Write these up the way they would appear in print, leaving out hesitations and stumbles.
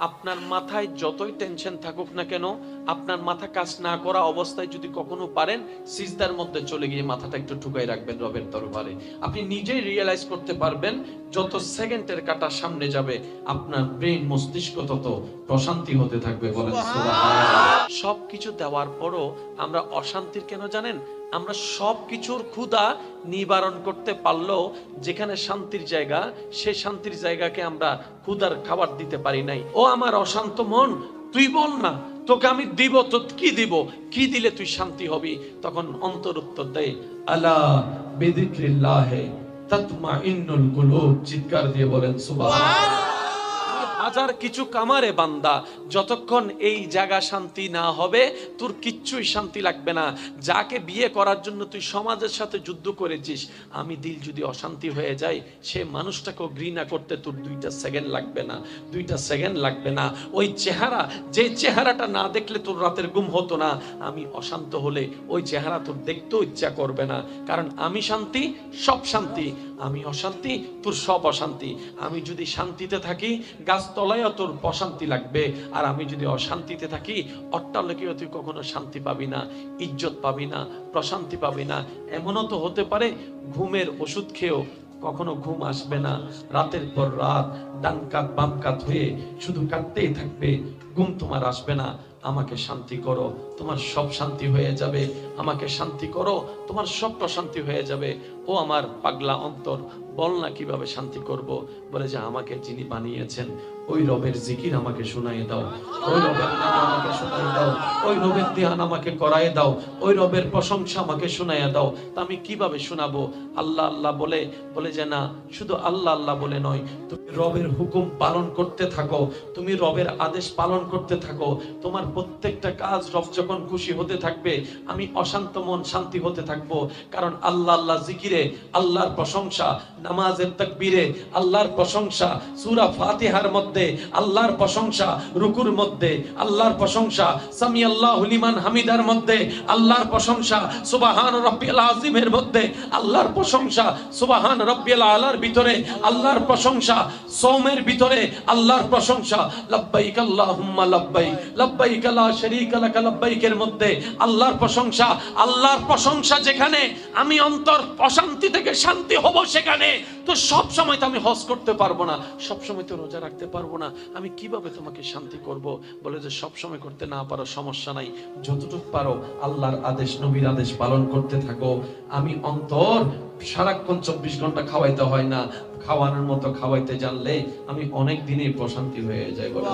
আপনার মাথায় যতই টেনশন থাকুক না কেন, আপনার মাথা কাজ না করা অবস্থায় যদি কখনো পারেন সিজদার মধ্যে চলে গিয়ে মাথাটা একটু ঠুকাই রাখবেন রবের দরবারে, আপনি নিজেই রিয়েলাইজ করতে পারবেন যত সেকেন্ডের কাটা সামনে যাবে আপনার ব্রেন মস্তিষ্ক তত প্রশান্তি হতে থাকবে। বলেন সুবহানাল্লাহ। সবকিছু দেওয়ার পরও আমরা অশান্তির কেন জানেন? আমরা সবকিছুর ক্ষুধা নিবারণ করতে পারলেও যেখানে শান্তির জায়গা, সে শান্তির জায়গাকে আমরা ক্ষুধার খাবার দিতে পারি নাই। ও আমার অশান্ত মন, তুই বল না, তোকে আমি দিব, তো কি দিব, কি দিলে তুই শান্তি হবি? তখন অন্তর উত্তর দেয়, আলা বিযিকরিল্লাহি তাতমাইন্নুল কুলুব। চিৎকার দিয়ে বলেন সুবহানাল্লাহ। হাজার কিছু কামারে বান্দা, যতক্ষণ এই জায়গা শান্তি না হবে তোর কিচ্ছুই শান্তি লাগবে না। যাকে বিয়ে করার জন্য তুই সমাজের সাথে যুদ্ধ করেছিস, আমি দিল যদি অশান্তি হয়ে যায়, সে মানুষটাকেও ঘৃণা করতে তোর 2টা সেকেন্ড লাগবে না, 2টা সেকেন্ড লাগবে না। ওই চেহারা, যে চেহারাটা না দেখলে তোর রাতের ঘুম হতো না, আমি অশান্ত হলে ওই চেহারা তোর দেখতেও ইচ্ছা করবে না। কারণ আমি শান্তি, সব শান্তি, আমি অশান্তি, তোর সব অশান্তি। আমি যদি শান্তিতে থাকি গাছতলায় তোর অশান্তি লাগবে, আর আমি যদি অশান্তিতে থাকি অট্টালিকায় তুই কখনো শান্তি পাবি না, ইজ্জত পাবি না, প্রশান্তি পাবি না। এমনও তো হতে পারে ঘুমের ওষুধ খেয়েও কখনো ঘুম আসবে না, রাতের পর রাত ডান কাত বাম কাত হয়ে শুধু কাটতেই থাকবে, ঘুম তোমার আসবে না। আমাকে শান্তি করো, তোমার সব শান্তি হয়ে যাবে। আমাকে শান্তি করো, তোমার সব প্রশান্তি হয়ে যাবে। ও আমার পাগলা অন্তর, বল না কিভাবে শান্তি করব? বলে যে আমাকে যিনি বানিয়েছেন ওই রবের জিকির আমাকে শোনাই দাও, ওই রবের নাম আমাকে শোনাই দাও, ওই রবের ধ্যান আমাকে করায় দাও, ওই রবের প্রশংসা আমাকে শোনাইয়া দাও। তা আমি কিভাবে শোনাবো? আল্লাহ আল্লাহ বলে, বলে যে না, শুধু আল্লাহ আল্লাহ বলে নয়, তুমি রবের হুকুম পালন করতে থাকো, তুমি রবের আদেশ পালন করতে থাকো। তোমার প্রত্যেকটা কাজ রব যখন খুশি হতে থাকবে, আমি অশান্ত মন শান্তি হতে থাকবো। কারণ আল্লাহ আল্লাহ জিকিরে আল্লাহর প্রশংসা, নামাজের তাকবীরে আল্লাহর প্রশংসা, সূরা ফাতিহার মধ্যে আল্লাহর প্রশংসা, রুকুর মধ্যে আল্লাহর প্রশংসা, সামি আল্লাহু লিমান হামিদার মধ্যে আল্লাহর প্রশংসা, সুবহান রাব্বিয়াল আযীমের মধ্যে আল্লাহর প্রশংসা, সুবহান রাব্বিয়াল আলার ভিতরে আল্লাহর প্রশংসা, সওমের ভিতরে আল্লাহর প্রশংসা, লাব্বাইক আল্লাহুম্মা লাব্বাইক, লাব্বাইক লা শারীকা লাক লাব্বাইকের মধ্যে আল্লাহর প্রশংসা। আল্লাহর প্রশংসা যেখানে, আমি অন্তর অশান্তি থেকে শান্তি হব সেখানে। তো সব সময় তো আমি হজ করতে পারবো না, সব সময় তো রোজা রাখতে পারবো না, আমি কিভাবে তোমাকে শান্তি করব? বলে যে সব সময় করতে না পারো সমস্যা নাই, যতটুকু পারো আল্লাহর আদেশ নবীর আদেশ পালন করতে থাকো। আমি অন্তর সারাক্ষণ 24 ঘন্টা খাওয়াইতে হয় না, খাওয়ানোর মতো খাওয়াইতে জানলে আমি অনেক দিনই প্রশান্তি হয়ে যায়। বলে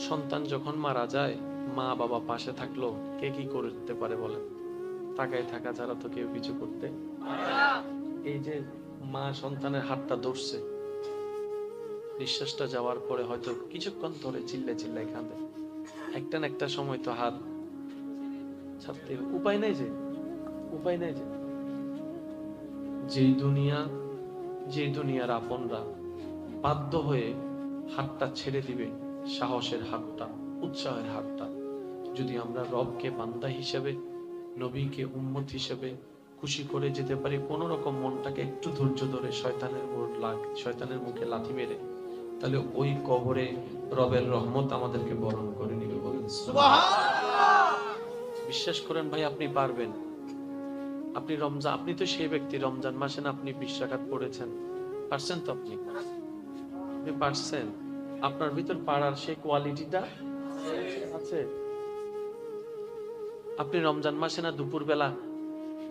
সন্তান যখন মারা যায়, মা বাবা পাশে থাকলো কে কি করতে পারে বলেন? তাকায় থাকা ছাড়া তো কেউ কিছু করতে। এই যে মা সন্তানের হাতটা ধরছে, নিঃশ্বাসটা যাওয়ার পরে হয়তো কিছুক্ষণ ধরে চিল্লে চিল্লাই কাঁদে, একটা না একটা সময় তো হাত ছাড়তে উপায় নাই, যে উপায় নাই, যে দুনিয়ার আপনরা বাধ্য হয়ে হাতটা ছেড়ে দিবে, সাহসের হাতটা, উৎসাহের হাতটা, যদি আমরা রবকে বান্দা হিসেবে, নবীকে উম্মত হিসেবে খুশি করে যেতে পারি, কোন রকম মনটাকে একটু ধৈর্য ধরে শয়তানের মুখে লাথি মেরে, তাহলে ওই কবরে রবের রহমত আমাদেরকে বরণ করে নিবে। বলেন সুবহানাল্লাহ। বিশ্বাস করেন ভাই, আপনি পারবেন। আপনি রমজান, আপনি তো সেই ব্যক্তি, রমজান মাসে না আপনি 20 রাকাত পড়েছেন, পারছেন তো? আপনি পারছেন? আপনার ভিতর পারার সেই কোয়ালিটিটা আছে। আপনি রমজান মাসে না দুপুর বেলা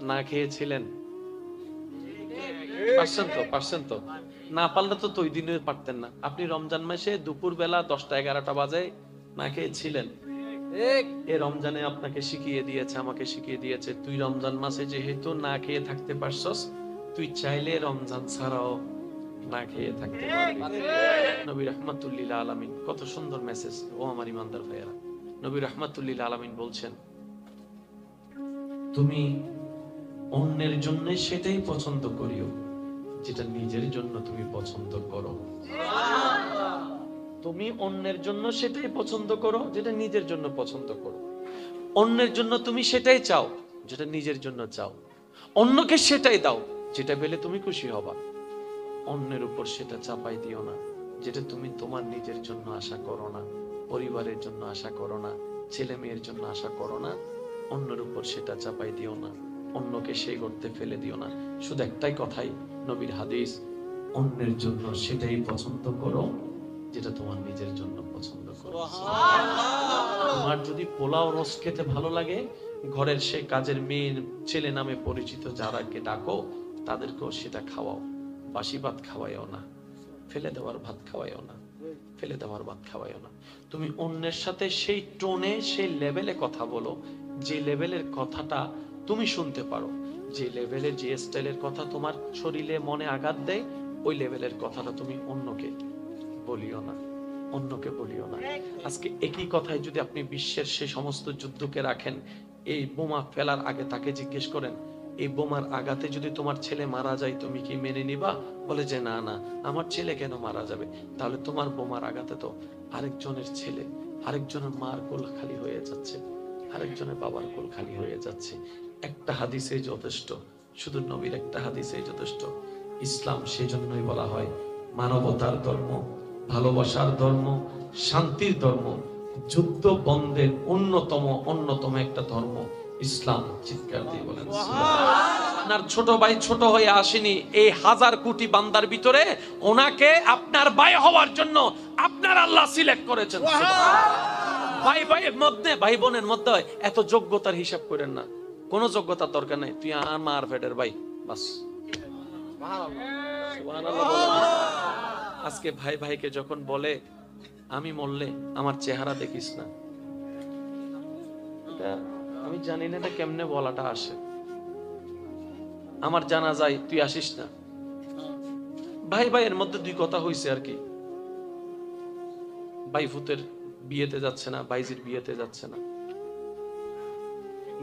না খেয়েছিলেন, পারছেন তো? পারছেন তো? না পারলে তো ওই দিনে পারতেন না। আপনি রমজান মাসে দুপুর বেলা 10টা 11টা বাজে না খেয়েছিলেন। এই রমজানে আপনাকে শিখিয়ে দিয়েছে, আমাকে শিখিয়ে দিয়েছে, তুই রমজান মাসে যেহেতু না খেয়ে থাকতে পারছস, তুই চাইলে রমজান ছাড়াও না খেয়ে থাকতে পারবি। নবী রাহমাতুল লিল আলামিন, কত সুন্দর মেসেজ। ও আমার ইমানদার ভাইয়েরা, নবী রাহমাতুল লিল আলামিন বলছেন, তুমি অন্যের জন্য সেটাই পছন্দ করিও যেটা নিজের জন্য তুমি পছন্দ করো। তুমি অন্যের জন্য সেটাই পছন্দ করো যেটা নিজের জন্য পছন্দ করো। অন্যের জন্য তুমি সেটাই চাও যেটা নিজের জন্য চাও। অন্যকে সেটাই দাও যেটা পেলে তুমি খুশি হবা। অন্যের উপর সেটা চাপাই দিও না যেটা তুমি তোমার নিজের জন্য আশা করো না, পরিবারের জন্য আশা করো না, ছেলে মেয়ের জন্য আশা করো না, অন্যের উপর সেটা চাপাই দিও না, অন্যকে সেই করতে ফেলে দিও না। শুধু একটাই কথাই নবীর হাদিস, অন্যের জন্য সেটাই পছন্দ করো যেটা তোমার নিজের জন্য পছন্দ করো। তোমার যদি পোলাও রস খেতে ভালো লাগে, ঘরের সে কাজের মেয়ের ছেলে নামে পরিচিত যারাকে ডাকো তাদেরকেও সেটা খাওয়াও। বাসি ভাত খাওয়াইও না, ফেলে দেওয়ার ভাত খাওয়াইও না, ফেলে দেওয়ার ভাত খাওয়াইও না। তুমি অন্যের সাথে সেই টোনে সেই লেভেলে কথা বলো, যে লেভেলের কথাটা তুমি শুনতে পারো, যে লেভেলের যে স্টাইলের কথা তোমার শরীরে মনে আঘাত দেয়, ওই লেভেলের কথাটা তুমি অন্যকে বলিও না, অন্যকে বলিও না। আজকে একই কথাই যদি আপনি বিশ্বের সেই সমস্ত যুদ্ধকে রাখেন, এই বোমা ফেলার আগে তাকে জিজ্ঞেস করেন, এই বোমার আঘাতে যদি তোমার ছেলে মারা যায় তুমি কি মেনে নিবা? বলে যে না না, আমার ছেলে কেন মারা যাবে? তাহলে তোমার বোমার আঘাতে তো আরেকজনের ছেলে, আরেকজনের মার কোল খালি হয়ে যাচ্ছে, আরেকজনের বাবার কোল খালি হয়ে যাচ্ছে। একটা হাদিসে যথেষ্ট, শুধু নবীর একটা হাদিসে যথেষ্ট। ইসলাম সেজন্যই বলা হয় মানবতার ধর্ম, ভালোবাসার ধর্ম, শান্তির ধর্ম, যুদ্ধ বন্ধের অন্যতম একটা ধর্ম ইসলাম। চিৎকার দিয়ে বলেন আপনার ছোট ভাই ছোট হয়ে আসেনি, এই 1000 কোটি বান্দার ভিতরে ওনাকে আপনার ভাই হওয়ার জন্য আপনার আল্লাহ সিলেক্ট করেছেন। ভাই ভাইয়ের মধ্যে, ভাই বোনের মধ্যে এত যোগ্যতার হিসাব করেন না, কোনো যোগ্যতার দরকার নাই। তুই আমার ফেডের ভাই, বাস। আজকে ভাই ভাইকে যখন বলে আমি মরলে আমার চেহারা দেখিস না, আমি জানি না এটা কেমনে বলাটা আসে। আমার জানা যায় তুই আসিস না। ভাই ভাইয়ের মধ্যে দুই কথা হইছে আর কি, ভাই ফুতের বিয়েতে যাচ্ছে না, ভাইজির বিয়েতে যাচ্ছে না,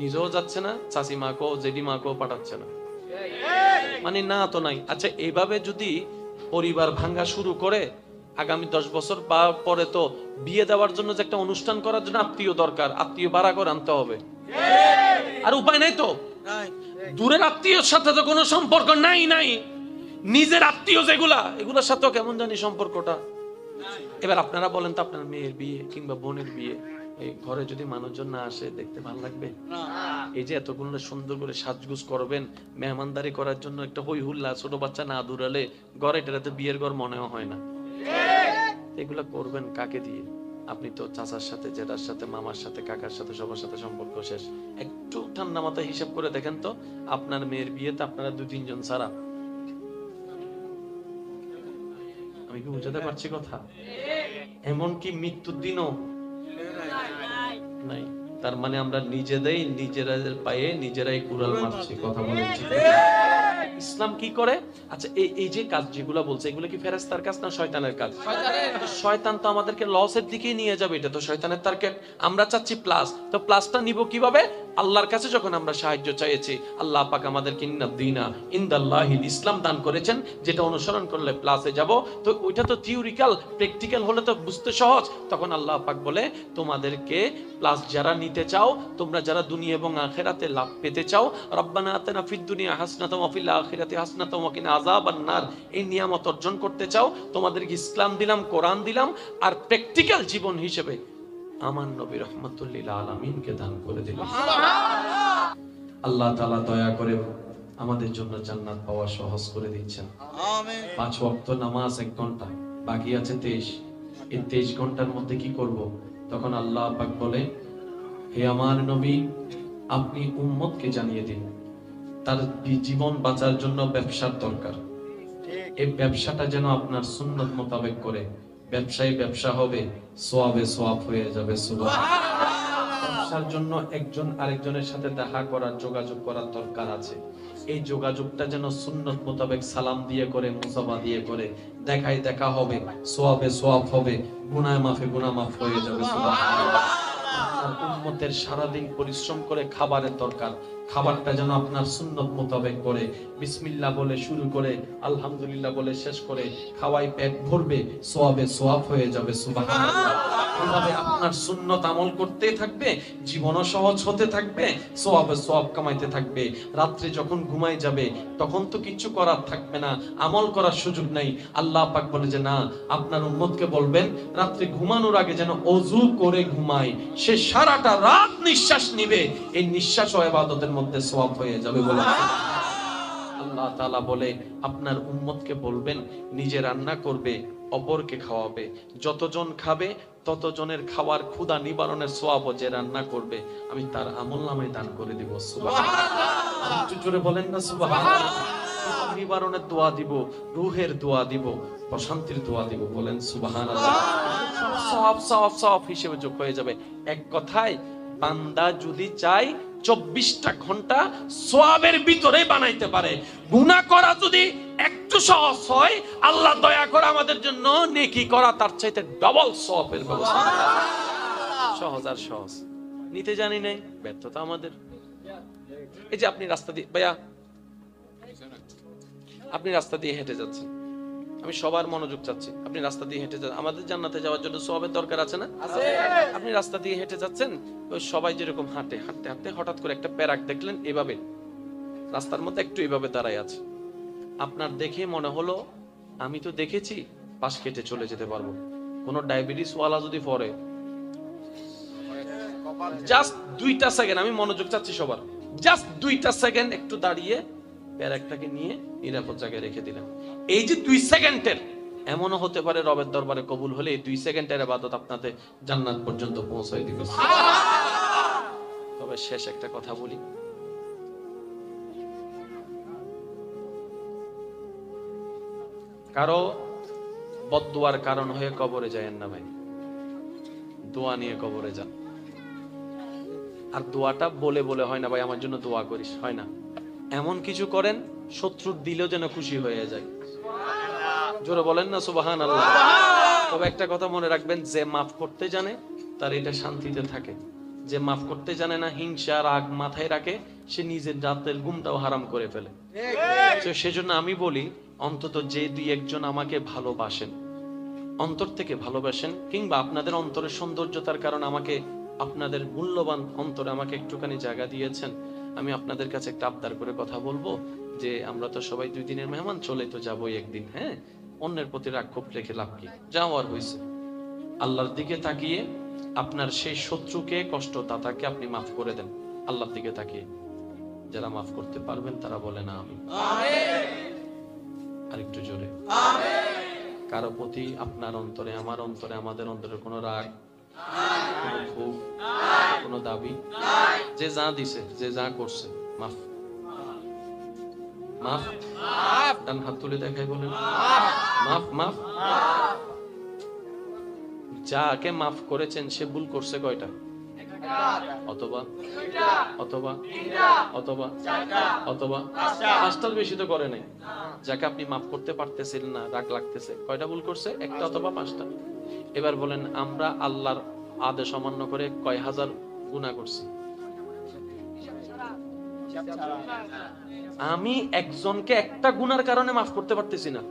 নিজেও যাচ্ছে না, চাচি মাকেও জেডি মাকেও পাঠাচ্ছে না, মানে না তো নাই। আচ্ছা, এইভাবে যদি পরিবার ভাঙ্গা শুরু করে, আগামী 10 বছর পরে তো বিয়ে দেওয়ার জন্য যে একটা অনুষ্ঠান করার জন্য আত্মীয় দরকার, আত্মীয় ভাড়া করে আনতে হবে, আর উপায় নাই তো। দূরের আত্মীয়র সাথে তো কোনো সম্পর্ক নাই, নিজের আত্মীয় যেগুলা, এগুলোর সাথেও কেমন জানি সম্পর্কটা। এবার আপনারা বলেন তো, আপনার মেয়ের বিয়ে কিংবা বোনের বিয়ে, এই ঘরে যদি মানুষজন না আসে দেখতে ভালো লাগবে? এই যে এতগুলো সুন্দর করে সাজগুজ করবেন, মেহমানদারি করার জন্য একটা হই হুল্লা, ছোট বাচ্চা না দূরালে ঘরে, এটা তো বিয়ের ঘর মনেও হয় না। এগুলা করবেন কাকে দিয়ে? আপনি তো চাচার সাথে, জেঠার সাথে, মামার সাথে, কাকার সাথে, সবার সাথে সম্পর্ক শেষ। একটু ঠান্ডা মাথায় হিসাব করে দেখেন তো, আপনার মেয়ের বিয়েতে আপনারা 2-3 জন ছাড়া। আমি কি বুঝাতে পারছি কথা? এমনকি মৃত্যুর দিনও নাই। তার মানে আমরা নিজেদের পায়ে নিজেরাই কুড়াল মারছি। কথা বলেন ঠিক? ইসলাম কি করে? আচ্ছা, এই যে কাজ যেগুলো বলছে, এগুলো কি ফেরেশতার কাজ না শয়তানের কাজ? শয়তান তো আমাদেরকে লসের দিকেই নিয়ে যাবে, এটা তো শয়তানের টার্গেট। আমরা চাচ্ছি প্লাস, তো প্লাসটা নিব কিভাবে? আল্লাহর কাছে যখন আমরা সাহায্য চাইছি, আল্লাহ পাক আমাদেরকে ইন্নাদ-দীনা ইনদাল্লাহিল ইসলাম দান করেছেন, যেটা অনুসরণ করলে প্লাসে যাব। তো ওইটা তো থিওরিক্যাল, প্র্যাকটিক্যাল হলে তো বুঝতে সহজ। তখন আল্লাহ পাক বলে, তোমাদেরকে প্লাস যারা নিতে চাও, তোমরা যারা দুনিয়া এবং আখিরাতে লাভ পেতে চাও, রব্বানা আতিনা ফিদ দুনিয়া হাসানাতাও ওয়া ফিল আখিরাতি হাসানাতাও ওয়া কিনা আযাবান নার, এই নিয়ামত অর্জন করতে চাও, তোমাদেরকে ইসলাম দিলাম, কোরআন দিলাম, আর প্র্যাকটিক্যাল জীবন হিসেবে আমার নবী রাহমাতুল লিল আলামিনকে দান করে দিলাম। আল্লাহ তাআলা দয়া করে আমাদের জন্য জান্নাত পাওয়া সহজ করে দিচ্ছেন। আমিন। 5 ওয়াক্ত নামাজ 1 ঘন্টা, বাকি আছে 23। এই 23 ঘন্টার মধ্যে কি করব? তখন আল্লাহ পাক বলে, হে আমার নবী, আপনি উম্মতকে জানিয়ে দিন তার জীবন বাঁচার জন্য ব্যবসার দরকার। এই ব্যবসাটা যেন আপনার সুন্নত মোতাবেক করে, ব্যবসায় ব্যবসা হবে, সওয়াবে সওয়াব হয়ে যাবে। সুবহানাল্লাহ। ব্যবসার জন্য একজন আরেকজনের সাথে দেখা করার, যোগাযোগ করার দরকার আছে। এই যোগাযোগটা যেন সুন্নত মোতাবেক সালাম দিয়ে করে, মুসাফা দিয়ে করে, দেখায় দেখা হবে, সওয়াবে সওয়াব হবে, গুনাহ মাফে গুনাহ মাফ হয়ে যাবে। সুবহানাল্লাহ। আপনার উম্মতের সারাদিন পরিশ্রম করে খাবারের দরকার, খাবারটা যেন আপনার সুন্নত মোতাবেক করে বিসমিল্লাহ বলে শুরু করে আলহামদুলিল্লাহ বলে শেষ করে খাওয়াই পেট ভরবে, সওয়াবে সওয়াব হয়ে যাবে। সুবহানাল্লাহ। এভাবে আপনার সুন্নত আমল করতেই থাকবে, জীবনও সহজ হতে থাকবে, সওয়াবে সওয়াব কামাইতে থাকবে। রাত্রে যখন ঘুমাই যাবে তখন তো কিছু করার থাকবে না, আমল করার সুযোগ নাই। আল্লাহ পাক বলে যে না, আপনার উম্মতকে বলবেন রাত্রে ঘুমানোর আগে যেন ওযু করে ঘুমায়, সে সারাটা রাত নিঃশ্বাস নিবে, এই নিঃশ্বাস ও ইবাদতের মধ্যে সওয়াব হয়ে যাবে বলে আল্লাহ তাআলা বলে আপনার উম্মতকে বলবেন নিজে রান্না করবে, অপরকে খাওয়াবে, যতজন খাবে ততজনের খাওয়ার ক্ষুধা নিবারণের সওয়াব যে রান্না করবে আমি তার আমলনামায় দান করে দিব। সুবহানাল্লাহ। একটু জোরে বলেন না সুবহানাল্লাহ। নিবারণের দোয়া দিব, রূহের দোয়া দিব, প্রশান্তির দোয়া দিব, বলেন সুবহানাল্লাহ। সওয়াব সওয়াব সওয়াব হিসেবে যোগ হয়ে যাবে। এক কথায় বান্দা যদি চায় 24টা ঘন্টা সওয়াবের ভিতরে বানাইতে পারে। গুনাহ করা যদি একটু সহজ হয়, আল্লাহ দয়া করে আমাদের জন্য নেকি করা তার চাইতে ডাবল সওয়াবের ব্যবস্থা। সহজ আর সহজ নিতে জানি নাই, ব্যর্থতা আমাদের। এই যে আপনি রাস্তা দিয়ে, ভাইয়া আপনি রাস্তা দিয়ে হেঁটে যাচ্ছেন, আমি সবার মনোযোগ চাচ্ছি, আপনি রাস্তা দিয়ে হেঁটে যাচ্ছেন, আমাদের জান্নাতে যাওয়ার জন্য সওয়াবের দরকার আছে না? আছে। আপনি রাস্তা দিয়ে হেঁটে যাচ্ছেন, ওই সবাই যেরকম হাঁটে হাঁটতে হাঁটতে হঠাৎ করে একটা প্যারাক দেখলেন এভাবে রাস্তার মধ্যে একটু এভাবে দাঁড়ায় আছে, আপনার দেখে মনে হলো আমি তো দেখেছি পাশ কেটে চলে যেতে পারবো। কোন ডায়াবেটিস ওয়ালা যদি পড়ে, জাস্ট 2টা সেকেন্ড, আমি মনোযোগ চাচ্ছি সবার, জাস্ট 2টা সেকেন্ড একটু দাঁড়িয়ে প্যারাকটাকে নিয়ে নিরাপদ জায়গায় রেখে দিলেন। এই যে 2 সেকেন্ডের, এমনও হতে পারে রবের দরবারে কবুল হলে এই 2 সেকেন্ডের ইবাদত আপনাদের জান্নাত পর্যন্ত পৌঁছায় দিবে। তবে শেষ একটা কথা বলি, কারো বদদুয়ার কারণ হয়ে কবরে যায়েন না ভাই, দোয়া নিয়ে কবরে যান। আর দোয়াটা বলে বলে হয় না ভাই আমার জন্য দোয়া করিস, হয় না। এমন কিছু করেন শত্রুর দিলেও যেন খুশি হয়ে যায়। জোরে বলেন না সুবহানাল্লাহ। তবে একটা কথা মনে রাখবেন, যে মাফ করতে জানে তার এটা শান্তিতে থাকে, যে মাফ করতে জানে না, হিংসা রাগ মাথায় রাখে, সে নিজের রাতের ঘুমটাও হারাম করে ফেলে। তো সেজন্য আমি বলি অন্তত যে 2-1 জন আমাকে ভালোবাসেন, অন্তর থেকে ভালোবাসেন, কিংবা আপনাদের অন্তরের সৌন্দর্যতার কারণে আমাকে, আপনাদের মূল্যবান অন্তরে আমাকে একটুখানি জায়গা দিয়েছেন, আমি আপনাদের কাছে একটা আবদার করে কথা বলবো যে আমরা তো সবাই 2 দিনের মেহমান, চলে তো যাবোই একদিন, হ্যাঁ, অন্যের প্রতি রাগ ক্ষোভ রেখে লাভ কি, যাওয়ার হয়েছে। আল্লাহর দিকে তাকিয়ে আপনার সেই শত্রুকে, কষ্টদাতাকে আপনি মাফ করে দেন আল্লাহর দিকে তাকিয়ে। যারা মাফ করতে পারবেন তারা বলেন আমিন। আরেকটু জোরে আমিন। কারো প্রতি আপনার অন্তরে, আমার অন্তরে, আমাদের অন্তরে কোনো রাগ, কোনো ক্ষোভ, কোনো দাবি, যে যা দিছে, যে যা করছে, মাফ মাফ মাফ। ডান হাত তুলে দেখাই বলেন মাফ মাফ। যাকে মাফ করেছেন সে ভুল করছে কয়টা? অথবা অথবা অথবা অথবা 5টার বেশি তো করে নাই। যাকে আপনি মাফ করতে পারতেছিলেন না, রাগ লাগতেছে, কয়টা ভুল করছে? 1টা অথবা 5টা। এবার বলেন আমরা আল্লাহর আদেশ অমান্য করে কয় হাজার গুনাহ করছি? আমি একজনকে একটা গুনার কারণে মাফ করতে পারতেছি না,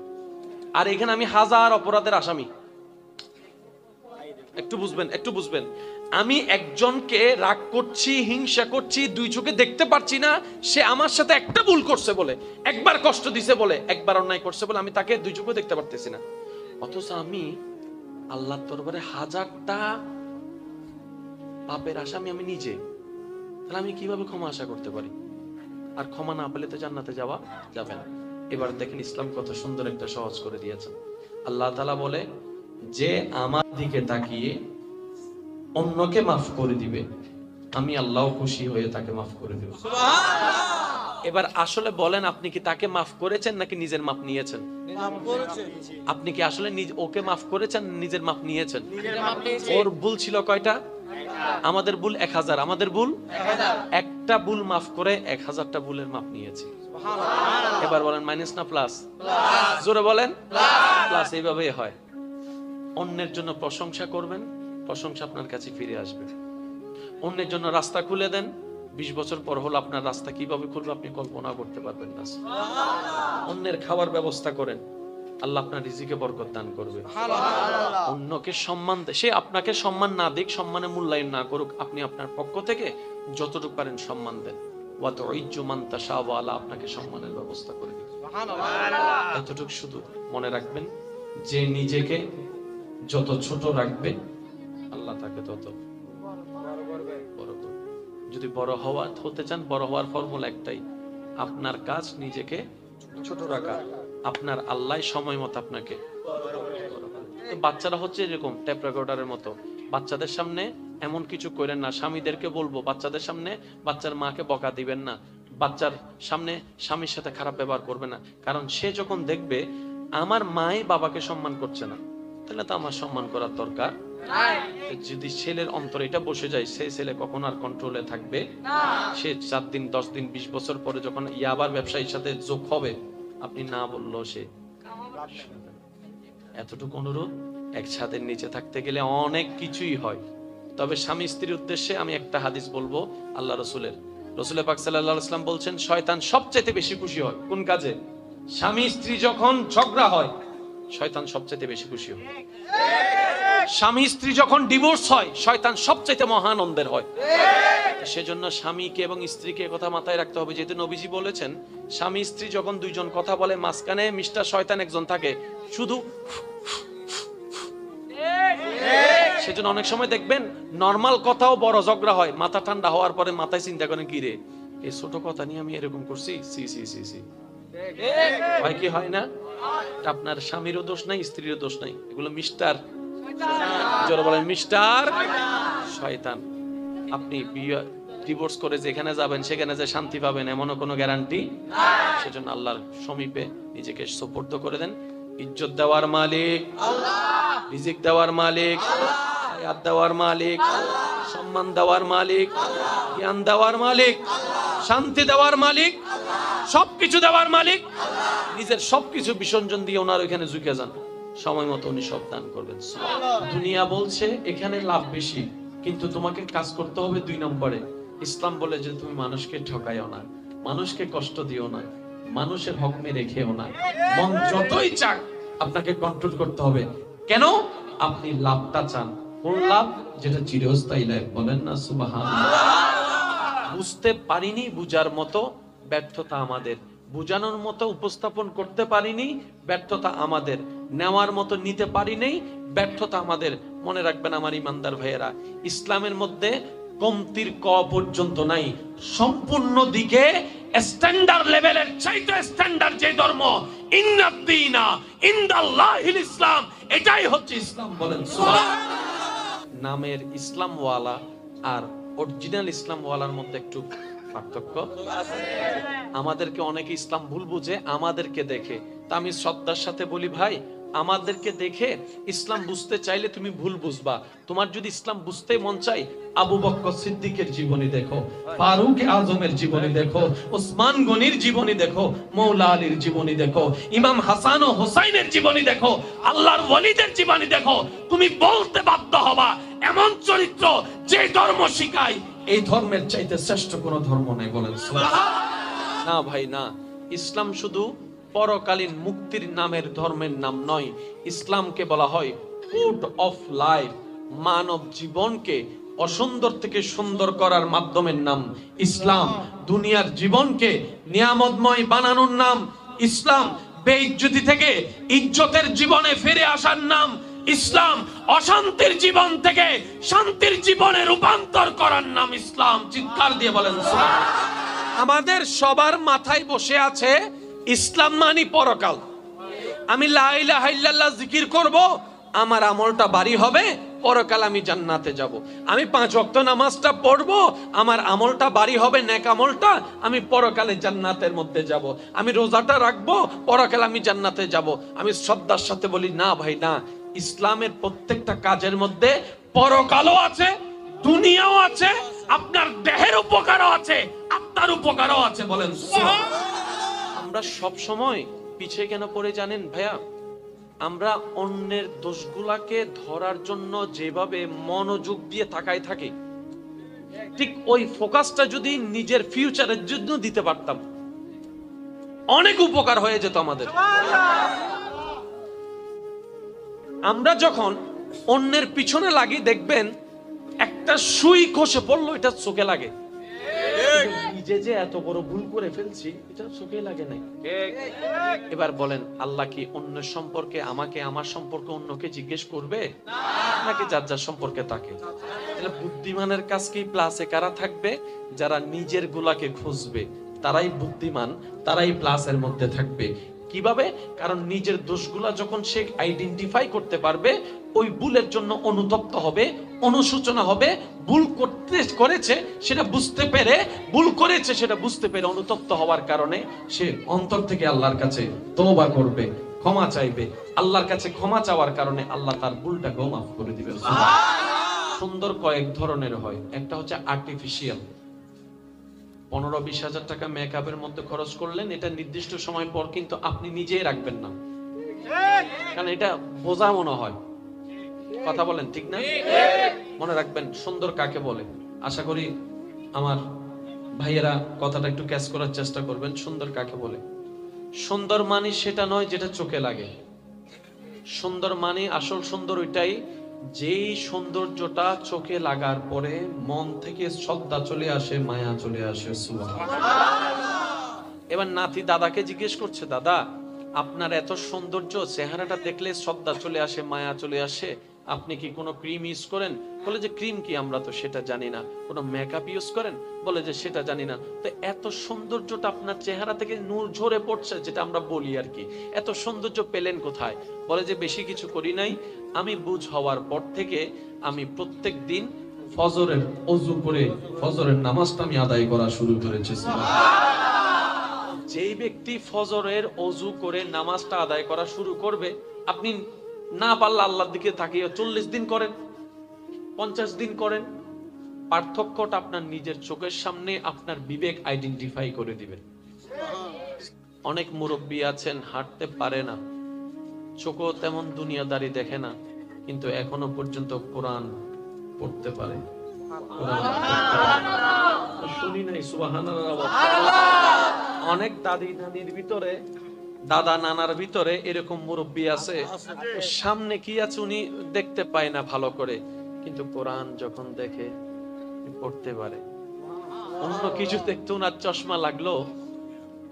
আর এখানে আমি হাজার অপরাধের আসামি। একটু বুঝবেন, একটু বুঝবেন। আমি একজনকে রাগ করছি, হিংসা করছি, 2 চোখে দেখতে পারছি না, সে আমার সাথে একটা ভুল করছে বলে, একবার কষ্ট দিছে বলে, একবার অন্যায় করছে বলে আমি তাকে 2 চোখে দেখতে পারতেছি না। অথচ আমি আল্লাহর দরবারে হাজারটা পাপের আসামি আমি নিজে, তাহলে আমি কিভাবে ক্ষমা আশা করতে পারি? আর ক্ষমা না পেলে তো জান্নাতে যাওয়া যাবে না। এবার দেখেন ইসলাম কত সুন্দর একটা সহজ করে দিয়েছেন। আল্লাহ তাআলা বলে যে আমার দিকে তাকিয়ে অন্যকে মাফ করে দিবে, আমি আল্লাহ খুশি হয়ে তাকে মাফ করে দেব। সুবহানাল্লাহ। এবার আসলে বলেন আপনি কি তাকে মাফ করেছেন নাকি নিজের মাফ নিয়েছেন? আপনি কি আসলে ওকে মাফ করেছেন, নিজের মাফ নিয়েছেন? ওর ভুল ছিল কয়টা? আমাদের ভুল 1000, আমাদের ভুল 1টা ভুল মাফ করে 1000টা ভুলের মাপ নিয়েছি। এবার বলেন মাইনাস না প্লাস? জোরে বলেন প্লাস। এইভাবেই হয়। অন্যের জন্য প্রশংসা করবেন, প্রশংসা আপনার কাছে ফিরে আসবে। অন্যের জন্য রাস্তা খুলে দেন, 20 বছর পর হলো আপনার রাস্তা কিভাবে খুলবে আপনি কল্পনা করতে পারবেন না। অন্যের খাবার ব্যবস্থা করেন, আল্লাহ আপনার রিজিকে বরকত দান করবে। অন্যকে সম্মান দেয়, সে আপনাকে সম্মান না দিক, সম্মানে মূল্যায়ন না করুক, আপনি আপনার পক্ষ থেকে যতটুকু পারেন সম্মান দেন। ওয়া তুইজ্জু মান তাশা ওয়া আলা, আপনাকে সম্মানের ব্যবস্থা করে দিবে। এতটুকু শুধু মনে রাখবেন, যে নিজেকে যত ছোট রাখবে আল্লাহ তাকে তত বড় করবে। যদি বড় হতে চান, বড় হওয়ার ফর্মুলা একটাই, আপনার কাজ নিজেকে ছোট রাখা, আপনার আল্লাহ সময় মতো আপনাকে। বাচ্চারা হচ্ছে এরকম টেপ রেকর্ডারের মতো, বাচ্চাদের সামনে এমন কিছু করেন না। স্বামীদেরকে বলবো, বাচ্চাদের সামনে বাচ্চার মাকে বকা দিবেন না, বাচ্চার সামনে স্বামীর সাথে খারাপ ব্যবহার করবে না। কারণ সে যখন দেখবে আমার মাই বাবাকে সম্মান করছে না, তাহলে তো আমার সম্মান করার দরকার। যদি ছেলের অন্তরে এটা বসে যায়, সেই ছেলে কখন আর কন্ট্রোলে থাকবে? সে 4 দিন 10 দিন 20 বছর পরে যখন ইয়াবার ব্যবসায়ীর সাথে যোগ হবে, আপনি না বললো সে। এতটুকু অনুরোধ, এক ছাদের নিচে থাকতে গেলে অনেক কিছুই হয়। তবে স্বামী স্ত্রীর উদ্দেশ্যে আমি একটা হাদিস বলবো আল্লাহ রসুলের। রসুল পাক সাল্লাল্লাহু আলাইহি ওয়াসাল্লাম বলছেন, শয়তান সবচেয়ে বেশি খুশি হয় কোন কাজে? স্বামী স্ত্রী যখন ঝগড়া হয়, শয়তান সবচেয়ে বেশি খুশি হয়। স্বামী স্ত্রী যখন ডিভোর্স হয়, শয়তান সবচেয়ে মহানন্দের হয়। সেজন্য স্বামীকে এবং স্ত্রীকে কথা মাথায় রাখতে হবে, যেহেতু নবীজি বলেছেন স্বামী স্ত্রী যখন দুইজন কথা বলে, মাঝখানে মিস্টার শয়তান একজন থাকে শুধু। সেজন্য অনেক সময় দেখবেন নরমাল কথাও বড় ঝগড়া হয়, মাথা ঠান্ডা হওয়ার পরে মাথায় চিন্তা করেন, কি রে এই ছোট কথা নিয়ে আমি এরকম করছি, সি সি সি সি। হয় কি হয় না? আপনার স্বামীরও দোষ নাই, স্ত্রীরও দোষ নাই, এগুলো মিস্টার, যারা বলেন মিস্টার শয়তান। আপনি ডিভোর্স করে যেখানে যাবেন সেখানে যে শান্তি পাবেন এমনও কোনো গ্যারান্টি। সেজন্য আল্লাহর সমীপে নিজেকে সুপর্দ করে দেন। ইজ্জত দেওয়ার মালিক আল্লাহ, রিজিক দেওয়ার মালিক আল্লাহ, হায়াত দেওয়ার মালিক আল্লাহ, সম্মান দেওয়ার মালিক আল্লাহ, জ্ঞান দেওয়ার মালিক আল্লাহ, শান্তি দেওয়ার মালিক আল্লাহ, সবকিছু দেওয়ার মালিক আল্লাহ। নিজের সবকিছু বিসর্জন দিয়ে ওনার ওইখানে ঝুঁকে যান, সময় মতো উনি সব দান করবেন। দুনিয়া বলছে এখানে লাভ বেশি, কিন্তু তোমাকে কাজ করতে হবে 2 নম্বরে। ইসলাম বলে যে তুমি মানুষকে ঠকাইও না, মানুষকে কষ্ট দিও না, মানুষের হক মেরে খেও না। মন যতই চাক আপনাকে কন্ট্রোল করতে হবে। কেন? আপনি লাভটা চান। কোন লাভ? যেটা চিরস্থায়ী লাভ। বলেন না সুবহানাল্লাহ। বুঝতে পারিনি বুঝার মতো, ব্যর্থতা আমাদের। বুঝানোর মতো উপস্থাপন করতে পারিনি, ব্যর্থতা আমাদের। নেওয়ার মতো নিতে পারিনি, ব্যর্থতা আমাদের। মনে রাখবেন আমার ইমানদার ভাইয়েরা, ইসলামের মধ্যে কমতির ক পর্যন্ত নাই। সম্পূর্ণ দিকে স্ট্যান্ডার্ড লেভেলের চাইতে স্ট্যান্ডার্ড যে ধর্ম, ইন্নাদ-দীনা ইনদাল্লাহিল ইসলাম, এটাই হচ্ছে ইসলাম। বলেন সুবহানাল্লাহ। নামের ইসলাম ওয়ালা আর অরিজিনাল ইসলাম ওয়ালার মধ্যে একটু পার্থক্য আছে। আমাদেরকে অনেকে ইসলাম ভুল বুঝে, আমাদেরকে দেখে। তা আমি শ্রদ্ধার সাথে বলি, ভাই আমাদেরকে দেখে ইসলাম বুঝতে চাইলে তুমি ভুল বুঝবা। তোমার যদি ইসলাম বুঝতে মন চাই, আবু বকর সিদ্দিকের জীবনী দেখো, ফারুক আজমের জীবনী দেখো, ওসমান গনির জীবনী দেখো, মৌলা আলীর জীবনী দেখো, ইমাম হাসান ও হোসাইনের জীবনী দেখো, আল্লাহর ওয়ালিদের জীবনী দেখো। তুমি বলতে বাধ্য হবা এমন চরিত্র যে ধর্ম শিখায় এই ধর্মের চাইতে শ্রেষ্ঠ কোনো ধর্ম নেই। বলেন সুবহানাল্লাহ। না ভাই না, ইসলাম শুধু পরকালীন মুক্তির নামের ধর্মের নাম নয়। ইসলামকে বলা হয় ফুড অফ লাইফ, মানব জীবনকে অসুন্দর থেকে সুন্দর করার মাধ্যমের নাম ইসলাম। দুনিয়ার জীবনকে নিয়ামতময় বানানোর নাম ইসলাম। বেইজ্জতি থেকে ইজ্জতের জীবনে ফিরে আসার নাম ইসলাম। অশান্তির জীবন থেকে শান্তির জীবনে রূপান্তর করার নাম ইসলাম। চিৎকার দিয়ে বলেন সুবহানাল্লাহ। আমাদের সবার মাথায় বসে আছে ইসলাম মানে পরকাল। আমি লা ইলাহা ইল্লাল্লাহ জিকির করব, আমার আমলটা ভারী হবে, পরকাল আমি জান্নাতে যাব। আমি 5 ওয়াক্ত নামাজটা পড়ব, আমার আমলটা ভারী হবে, নেক আমলটা, আমি পরকালে জান্নাতের মধ্যে যাব। আমি রোজাটা রাখবো, পরকালে আমি জান্নাতে যাব। আমি শ্রদ্ধার সাথে বলি, না ভাই না, ইসলামের প্রত্যেকটা কাজের মধ্যে পরকালও আছে, দুনিয়াও আছে, আপনার দেহের উপকারও আছে, আত্মার উপকারও আছে। বলেন সুবহানাল্লাহ। আমরা সব সময় পিছিয়ে কেন পড়ে জানেন ভাইয়া? আমরা অন্যের দোষগুলাকে ধরার জন্য যেভাবে মনোযোগ দিয়ে তাকায় থাকি, ঠিক ওই ফোকাসটা যদি নিজের ফিউচারের জন্য দিতে পারতাম, অনেক উপকার হয়ে যেত আমাদের। আমরা যখন অন্যের পিছনে লাগি, দেখবেন একটা সুই খসে পড়লো, এটা চোখে লাগে, নিজে যে এত বড় ভুল করে ফেলছি এটা চোখে লাগে নাই। এবার বলেন, আল্লাহ কি অন্য সম্পর্কে আমাকে, আমার সম্পর্কে অন্যকে জিজ্ঞেস করবে নাকি যার যার সম্পর্কে তাকে? তাহলে বুদ্ধিমানের কাজ কি প্লাসে কারা থাকবে? যারা নিজের গুলাকে খুঁজবে, তারাই বুদ্ধিমান, তারাই প্লাসের মধ্যে থাকবে। কিভাবে? কারণ নিজের দোষগুলা যখন সে আইডেন্টিফাই করতে পারবে, ওই ভুলের জন্য অনুতপ্ত হবে, অনুশোচনা হবে, ভুল করেছে সেটা বুঝতে পেরে, ভুল করেছে সেটা বুঝতে পেরে অনুতপ্ত হওয়ার কারণে সে অন্তর থেকে আল্লাহর কাছে তওবা করবে, ক্ষমা চাইবে। আল্লাহর কাছে ক্ষমা চাওয়ার কারণে আল্লাহ তার ভুলটাকে মাফ করে দিবে। সুন্দর কয়েক ধরনের হয়। একটা হচ্ছে আর্টিফিশিয়াল। 15-20 হাজার টাকা মেকআপের মধ্যে খরচ করলেন, এটা নির্দিষ্ট সময় পর কিন্তু আপনি নিজেই রাখবেন না, কারণ এটা বোঝা মনে হয়। কথা বলেন ঠিক না? মনে রাখবেন সুন্দর কাকে বলে। আশা করি আমার ভাইয়েরা কথাটা একটু ক্যাচ করার চেষ্টা করবেন। সুন্দর কাকে বলে? সুন্দর মানে সেটা নয় যেটা চোখে লাগে। সুন্দর মানে, আসল সুন্দর ওইটাই যেই সৌন্দর্যটা চোখে লাগার পরে মন থেকে শ্রদ্ধা চলে আসে, মায়া চলে আসে। এবার নাতি দাদাকে জিজ্ঞেস করছে, দাদা আপনার এত সৌন্দর্য, চেহারাটা দেখলে শ্রদ্ধা চলে আসে, মায়া চলে আসে, আপনি কি কোনো ক্রিম ইউজ করেন? বলে যে ক্রিম কি, আমরা তো সেটা জানি না। কোনো মেকআপ ইউজ করেন? বলে যে সেটা জানি না। তো এত সৌন্দর্যটা আপনার চেহারা থেকে নূর ঝরে পড়ছে, যেটা আমরা বলি আর কি, এত সৌন্দর্য পেলেন কোথায়? বলে যে বেশি কিছু করি নাই, আমি বুঝ হওয়ার পর থেকে আমি প্রত্যেক দিন ফজরের ওযু করে ফজরের নামাজটা আমি আদায় করা শুরু করেছি। যেই ব্যক্তি ফজরের ওযু করে নামাজটা আদায় করা শুরু করবে, আপনি না পারলে আল্লাহর দিকে তাকিয়ে 40 দিন করেন, 50 দিন করেন, পার্থক্যটা আপনার নিজের চোখের সামনে আপনার বিবেক আইডেন্টিফাই করে দিবেন। অনেক মুরব্বী আছেন হাঁটতে পারে না, চোখও তেমন দুনিয়াদারি দেখে না, কিন্তু এখনো পর্যন্ত কোরআন পড়তে পারে। শুনি নাই সুবহানাল্লাহ। অনেক দাদি নানির ভিতরে, দাদা নানার ভিতরে এরকম মুরব্বী আছে, সামনে কি আছে উনি দেখতে পায় না ভালো করে, কিন্তু কোরআন যখন দেখে পড়তে পারে। অন্য কিছু দেখতে ওনার চশমা লাগলো,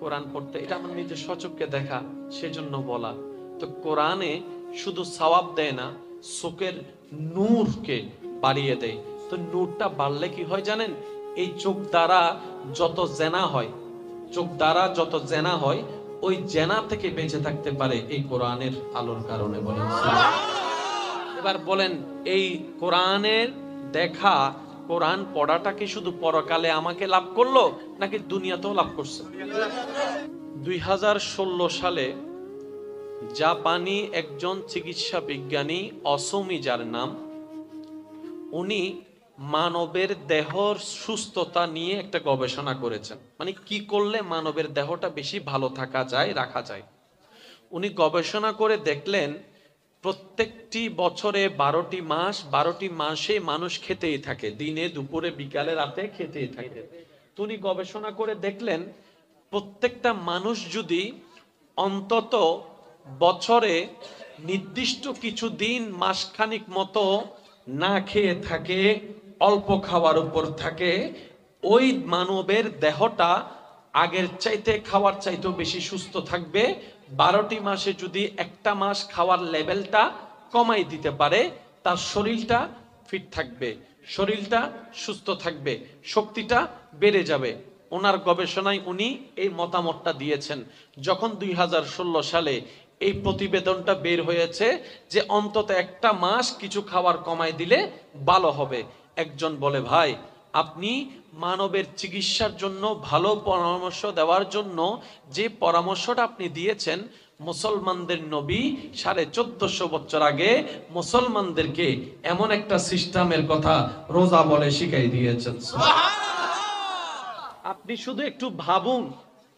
কোরআন পড়তে, এটা আমার নিজের সচক্ষে দেখা, সেজন্য বলা। তো কোরআনে শুধু সওয়াব দেয় না, চোখের নূরকে বাড়িয়ে দেয়। তো নূরটা বাড়লে কি হয় জানেন? এই চোখ দ্বারা যত জেনা হয়, চোখ দ্বারা যত জেনা হয়, ওই জেনা থেকে বেঁচে থাকতে পারে এই কোরআনের আলোর কারণে। বলেন এবার বলেন, এই কোরআনের দেখা, কোরআন পড়াটা কি শুধু পরকালে আমাকে লাভ করলো নাকি দুনিয়াতেও লাভ করছে? 2016 সালে জাপানি একজন চিকিৎসা বিজ্ঞানী, অসমি যার নাম, উনি মানবের দেহর সুস্থতা নিয়ে একটা গবেষণা করেছেন। মানে কি করলে মানবের দেহটা বেশি ভালো থাকা যায়, রাখা যায়। উনি গবেষণা করে দেখলেন প্রত্যেকটি বছরে 12টি মাস, 12টি মাসে মানুষ খেতেই থাকে, দিনে দুপুরে বিকালে রাতে খেতেই থাকে। তো উনি গবেষণা করে দেখলেন প্রত্যেকটা মানুষ যদি অন্তত বছরে নির্দিষ্ট কিছু দিন, মাসখানিক মতো না খেয়ে থাকে, অল্প খাওয়ার উপর থাকে, ওই মানবের দেহটা আগের চাইতে, খাওয়ার চাইতেও বেশি সুস্থ থাকবে। 12টি মাসে যদি একটা মাস খাওয়ার লেভেলটা কমাই দিতে পারে, তার শরীরটা ফিট থাকবে, শরীরটা সুস্থ থাকবে, শক্তিটা বেড়ে যাবে। ওনার গবেষণায় উনি এই মতামতটা দিয়েছেন। যখন 2016 সালে এই প্রতিবেদনটা বের হয়েছে যে অন্তত একটা মাস কিছু খাবার কমাই দিলে ভালো হবে, একজন বলে, ভাই আপনি মানবের চিকিৎসার জন্য ভালো পরামর্শ দেওয়ার জন্য যে পরামর্শটা আপনি দিয়েছেন, মুসলমানদের নবী 1450 বছর আগে মুসলমানদেরকে এমন একটা সিস্টেমের কথা রোজা বলে শিখাই দিয়েছেন। আপনি শুধু একটু ভাবুন,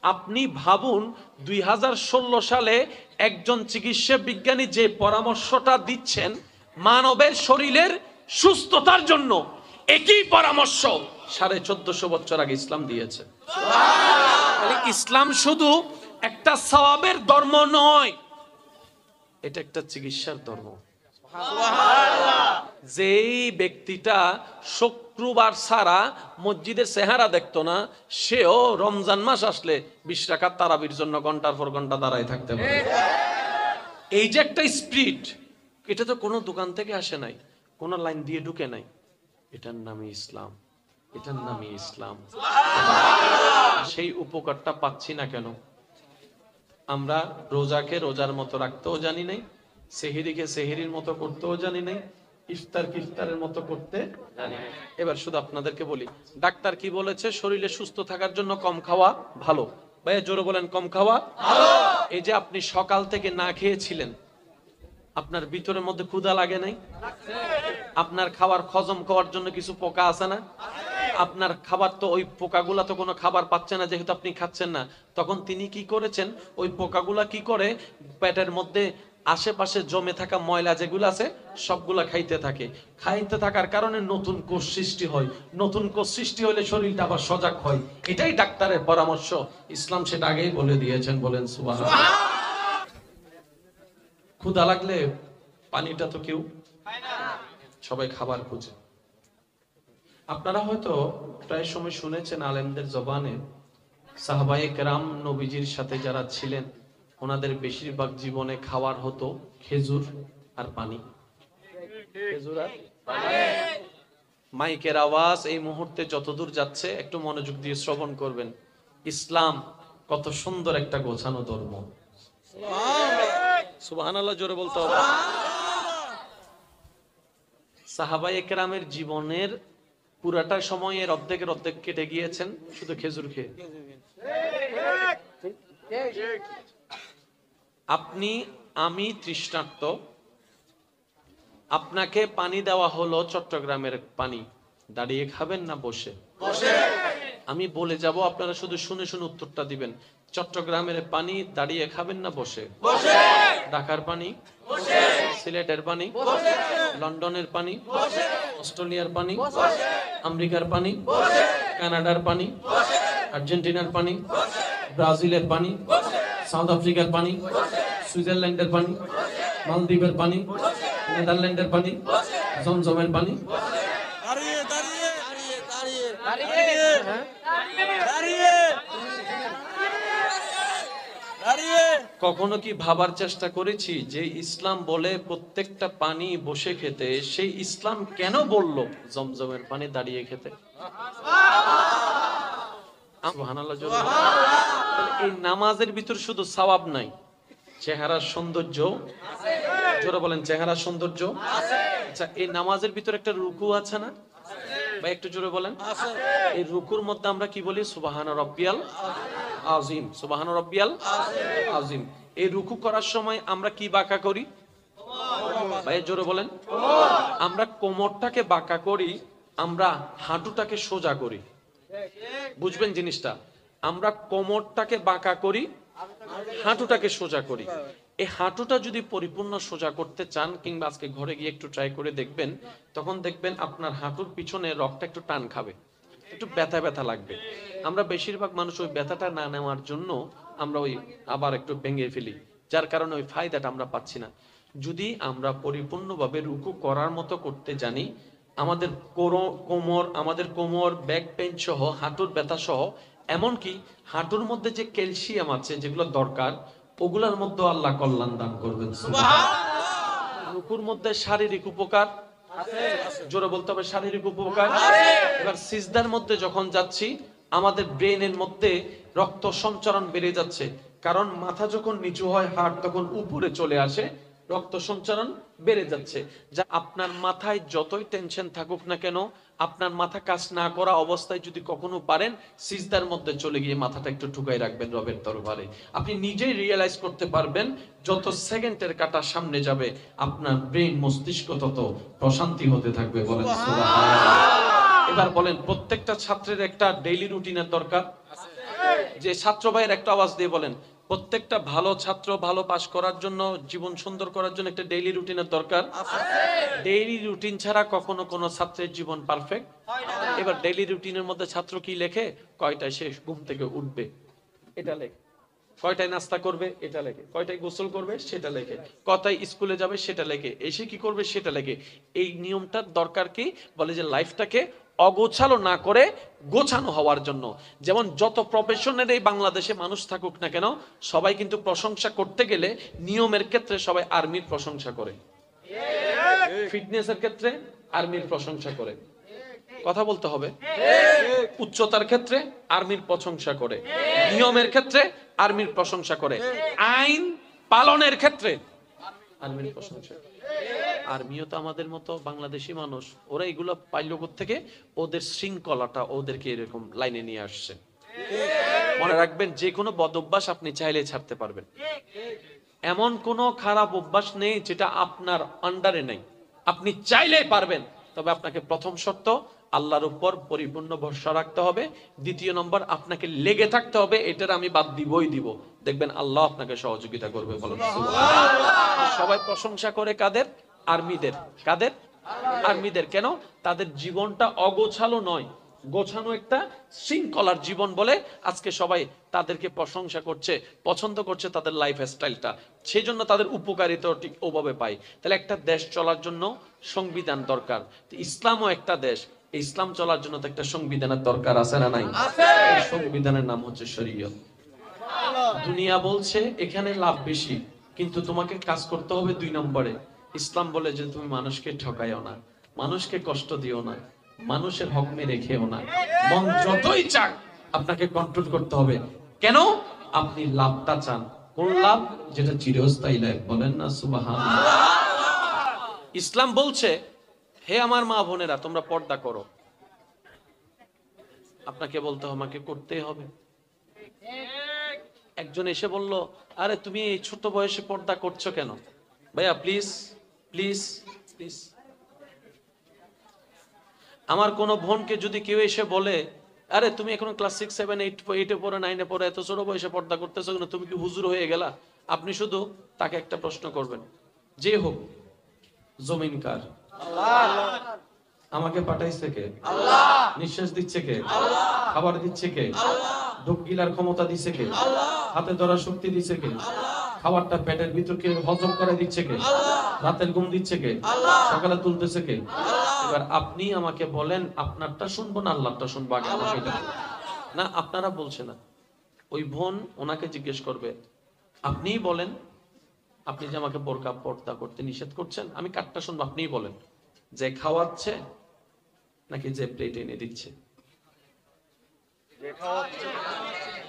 আপনি ভাবুন 2016 সালে একজন চিকিৎসা বিজ্ঞানী যে পরামর্শটা দিচ্ছেন মানবের শরীরের সুস্থতার জন্য, একই পরামর্শ 1450 বছর আগে ইসলাম দিয়েছে। ইসলাম শুধু একটা সওয়াবের ধর্ম নয়, এটা একটা চিকিৎসার ধর্ম। যেই ব্যক্তিটা শুক্রবার ছাড়া মসজিদের চেহারা দেখতো না, সেও রমজান মাস আসলে 20 রাকাত তারাবির জন্য ঘন্টার পর ঘন্টা দাঁড়ায় থাকতে পারে। এই যে একটা স্পিরিট, এটা তো কোনো দোকান থেকে আসে নাই, কোন লাইন দিয়ে ঢুকে নাই। এটার নামই ইসলাম, এটার নামই ইসলাম। সেই উপকারটা পাচ্ছি না কেন? আমরা রোজাকে রোজার মতো রাখতেও জানি নাই, সেহরিকে সেহরির মতো করতেও জানি নাই, ইফতারকে ইফতারের মতো করতে জানি নাই। এবার শুধু আপনাদেরকে বলি, ডাক্তার কি বলেছে? শরীরে সুস্থ থাকার জন্য কম খাওয়া ভালো। ভাইয়া জোরে বলেন, কম খাওয়া ভালো। এই যে আপনি সকাল থেকে না খেয়েছিলেন, আপনার ভিতরের মধ্যে ক্ষুধা লাগে নাই? আপনার খাবার হজম খাওয়ার জন্য কিছু পোকা আছে না? আপনার খাবার তো ওই পোকাগুলা তো কোনো খাবার পাচ্ছে না, যেহেতু আপনি খাচ্ছেন না। তখন তিনি কি করেছেন? ওই পোকাগুলা কি করে পেটের মধ্যে আশেপাশে জমে থাকা ময়লা যেগুলো আছে সবগুলা খাইতে থাকে। খাইতে থাকার কারণে নতুন কোষ সৃষ্টি হয়। নতুন কোষ সৃষ্টি হলে শরীরটা আবার সজাগ হয়। এটাই ডাক্তারের পরামর্শ। ইসলাম সেটা আগেই বলে দিয়েছেন। বলেন সুবহানাল্লাহ। ক্ষুধা লাগলে পানিটা তো কেউ খায় না, সবাই খাবার খুঁজে। আপনারা হয়তো প্রায় সময় শুনেছেন আলেমদের জবানে, সাহাবায়ে কেরাম নবীজির সাথে যারা ছিলেন ওনাদের বেশিরভাগ জীবনে খাবার হতো খেজুর আর পানি। খেজুর আর পানি। মাইকের আওয়াজ এই মুহূর্তে যতদূর যাচ্ছে একটু মনোযোগ দিয়ে শ্রবণ করবেন। ইসলাম কত সুন্দর একটা গোছানো ধর্ম। সুবহানাল্লাহ জোরে বলতে হবে। সাহাবায়ে কেরামের জীবনের পুরাটা সময়ের অর্ধেকের অর্ধেক কেটে গিয়েছেন শুধু খেজুর খেয়ে। আপনি আমি তৃষ্ণার্ত, আপনাকে পানি দেওয়া হলো চট্টগ্রামের পানি, দাঁড়িয়ে খাবেন না বসে? আমি বলে যাব, আপনারা শুধু শুনে শুনে উত্তরটা দিবেন। চট্টগ্রামের পানি দাঁড়িয়ে খাবেন না বসে? ঢাকার পানি, সিলেটের পানি, লন্ডনের পানি, অস্ট্রেলিয়ার পানি, আমেরিকার পানি, কানাডার পানি, আর্জেন্টিনার পানি, ব্রাজিলের পানি, সাউথ আফ্রিকার পানি, সুইজারল্যান্ডের পানি, মালদ্বীপের পানি, নেদারল্যান্ডের পানি, জমজমের পানি। কখনো কি ভাবার চেষ্টা করেছি যে ইসলাম বলে প্রত্যেকটা পানি বসে খেতে, সেই ইসলাম কেন বলল জমজমের পানি দাঁড়িয়ে খেতে? এই নামাজের ভিতর শুধু সওয়াব নাই, চেহারার সৌন্দর্য। জোরে বলেন, চেহারার সৌন্দর্য। আচ্ছা, এই নামাজের ভিতর একটা রুকু আছে না ভাই? একটু জোরে বলেন। এই রুকুর মধ্যে আমরা কি বলি? সুবহান রাব্বিয়াল আযীম, সুবহান রাব্বিয়াল আযীম। এই রুকু করার সময় আমরা কি বাঁকা করি ভাই? জোরে বলেন। আমরা কোমরটাকে বাঁকা করি, আমরা হাঁটুটাকে সোজা করি। বুঝবেন জিনিসটা? আমরা কোমরটাকে বাঁকা করি, হাঁটুটাকে সোজা করি। এই হাঁটুটা যদি পরিপূর্ণ সোজা করতে চান, কিংবা আজকে ঘরে গিয়ে একটু ট্রাই করে দেখবেন, তখন দেখবেন আপনার হাঁটুর পিছনে রগটা একটু টান খাবে, একটু ব্যথা ব্যথা লাগবে। আমরা বেশিরভাগ মানুষ ওই ব্যথাটা না নেওয়ার জন্য আমরা ওই আবার একটু ভেঙে ফেলি, যার কারণে ওই ফায়দাটা আমরা পাচ্ছি না। যদি আমরা পরিপূর্ণভাবে রুকু করার মতো করতে জানি, আমাদের কোমর, ব্যাক পেইন সহ, হাঁটুর ব্যথা সহ, এমনকি হাঁটুর মধ্যে যে ক্যালসিয়াম আছে যেগুলো দরকার, ওগুলার মধ্যে আল্লাহ কল্যাণ দান করবেন। রুকুর মধ্যে শারীরিক উপকার আছে, জোরে বলতে হবে শারীরিক উপকার। এবার সিজদার মধ্যে যখন যাচ্ছি, আমাদের ব্রেনের মধ্যে রক্ত সঞ্চারণ বেড়ে যাচ্ছে, কারণ মাথা যখন নিচু হয় হাড় তখন উপরে চলে আসে, রক্ত সঞ্চারণ বেড়ে যাচ্ছে। যা আপনার মাথায় যতই টেনশন থাকুক না কেন, আপনার মাথা কাজ না করা অবস্থায় যদি কখনো পারেন, সিজদার মধ্যে চলে গিয়ে মাথাটা একটু ঠুকাই রাখবেন রবের দরবারে। আপনি নিজেই রিয়েলাইজ করতে পারবেন, যত সেকেন্ডের কাটা সামনে যাবে আপনার ব্রেন মস্তিষ্ক তত প্রশান্তি হতে থাকবে। বলেন সুবহানাল্লাহ। এবার বলেন, প্রত্যেকটা ছাত্রের একটা ডেইলি রুটিনের দরকার। যে ছাত্র ভাইয়ের একটা আওয়াজ দিয়ে বলেন, প্রত্যেকটা ভালো ছাত্র ভালো পাস করার জন্য, জীবন সুন্দর করার জন্য একটা ডেইলি রুটিনের দরকার। ডেইলি রুটিন ছাড়া কখনো কোনো ছাত্রের জীবন পারফেক্ট হয় না। এবার ডেইলি রুটিনের মধ্যে ছাত্র কি লেখে? কয়টায় সে ঘুম থেকে উঠবে এটা লেখে, কয়টায় নাস্তা করবে এটা লেখে, কয়টায় গোসল করবে সেটা লেখে, কয়টায় স্কুলে যাবে সেটা লেখে, এসে কি করবে সেটা লেখে। এই নিয়মটার দরকার কি? বলে যে লাইফটাকে অগোছালো না করে গোছানো হওয়ার জন্য। যেমন যত প্রফেশনের এই বাংলাদেশে মানুষ থাকুক না কেন, সবাই কিন্তু প্রশংসা করতে গেলে নিয়মের ক্ষেত্রে সবাই আর্মির প্রশংসা করে, ফিটনেসের ক্ষেত্রে আর্মির প্রশংসা করে, কথা বলতে হবে, উচ্চতার ক্ষেত্রে আর্মির প্রশংসা করে, নিয়মের ক্ষেত্রে আর্মির প্রশংসা করে, আইন পালনের ক্ষেত্রে আর্মির প্রশংসা করে। আর্মিও তো আমাদের মতো বাংলাদেশি মানুষ, ওরা এগুলো পাইল থেকে, ওদের শৃঙ্খলাটা ওদেরকে এরকম লাইনে নিয়ে আসছে। মনে রাখবেন, যে কোনো বদ অভ্যাস আপনি চাইলে ছাড়তে পারবেন, এমন কোনো খারাপ অভ্যাস নেই যেটা আপনার আন্ডারে নেই, আপনি চাইলেই পারবেন। তবে আপনাকে প্রথম শর্ত আল্লাহর উপর পরিপূর্ণ ভরসা রাখতে হবে। দ্বিতীয় নম্বর, আপনাকে লেগে থাকতে হবে, এটার আমি বাদ দিবই দিব। দেখবেন আল্লাহ আপনাকে সহযোগিতা করবে। বলেন সুবহানাল্লাহ। সবাই প্রশংসা করে কাদের? আর্মিদের। কাদের? আর্মিদের। কেন? তাদের জীবনটা অগোছালো নয়, গোছানো একটা শৃঙ্খলার জীবন বলে আজকে সবাই তাদেরকে প্রশংসা করছে, পছন্দ করছে তাদের লাইফ স্টাইলটা, সেই জন্য তাদের উপকারিতা ঠিক ওভাবে পায়। তাহলে একটা দেশ চলার জন্য সংবিধান দরকার। ইসলামও একটা দেশ, ইসলাম চলার জন্য তো একটা সংবিধানের দরকার আছে না নাই? এই সংবিধানের নাম হচ্ছে শরীয়ত। দুনিয়া বলছে এখানে লাভ বেশি, কিন্তু তোমাকে কাজ করতে হবে 2 নম্বরে। ইসলাম বলে যে তুমি মানুষকে ঠকাইও না, মানুষকে কষ্ট দিও না, মানুষের হক মেরে খেও না। মন যতই চাক আপনাকে কন্ট্রোল করতে হবে। কেন? আপনি লাভটা চান। কোন লাভ? যেটা চিরস্থায়ী লাভ। বলেন না সুবহানাল্লাহ। ইসলাম বলছে, হে আমার মা বোনেরা, তোমরা পর্দা করো। আপনাকে বলতে হবে, আমাকে করতেই হবে। একজন এসে বলল, আরে তুমি এই ছোট বয়সে পর্দা করছো কেন? ভাইয়া প্লিজ প্লিজ প্লিজ। আমার কোন বোনকে যদি কেউ এসে বলে, আরে তুমি এখন ক্লাস 6, 7, 8 এ পড়ে, 9 এ পড়ে, এত ছোট বয়সে পর্দা করতেছো কেন? তুমি কি হুজুর হয়ে গেলা? আপনি শুধু তাকে একটা প্রশ্ন করবেন, যে হোক, জমিন কার? আল্লাহ। আমাকে পাঠাইছে কে? আল্লাহ। নিঃশ্বাস দিচ্ছে কে? আল্লাহ। খাবার দিচ্ছে কে? আল্লাহ। ঢোক গিলার ক্ষমতা দিচ্ছে কে? আল্লাহ। হাতে ধরার শক্তি দিচ্ছে কে? আল্লাহ। খাবারটা পেটের ভিতরকে হজম করে দিচ্ছে কে? আল্লাহ। রাতের ঘুম দিচ্ছে কে? আল্লাহ। সকালে তুলতেছে কে? আল্লাহ। এবার আপনি আমাকে বলেন, আপনারটা শুনবো না আল্লাহরটা শুনবো? আগে আমাকে এটা না, আপনারা বলছে না। ওই বোন ওনাকে জিজ্ঞেস করবে, আপনিই বলেন, আপনি যে আমাকে বোরকা পর্দা করতে নিষেধ করছেন, আমি কারটা শুনবো? আপনিই বলেন, যে খাওয়াচ্ছে নাকি যে প্লেট এনে দিচ্ছে?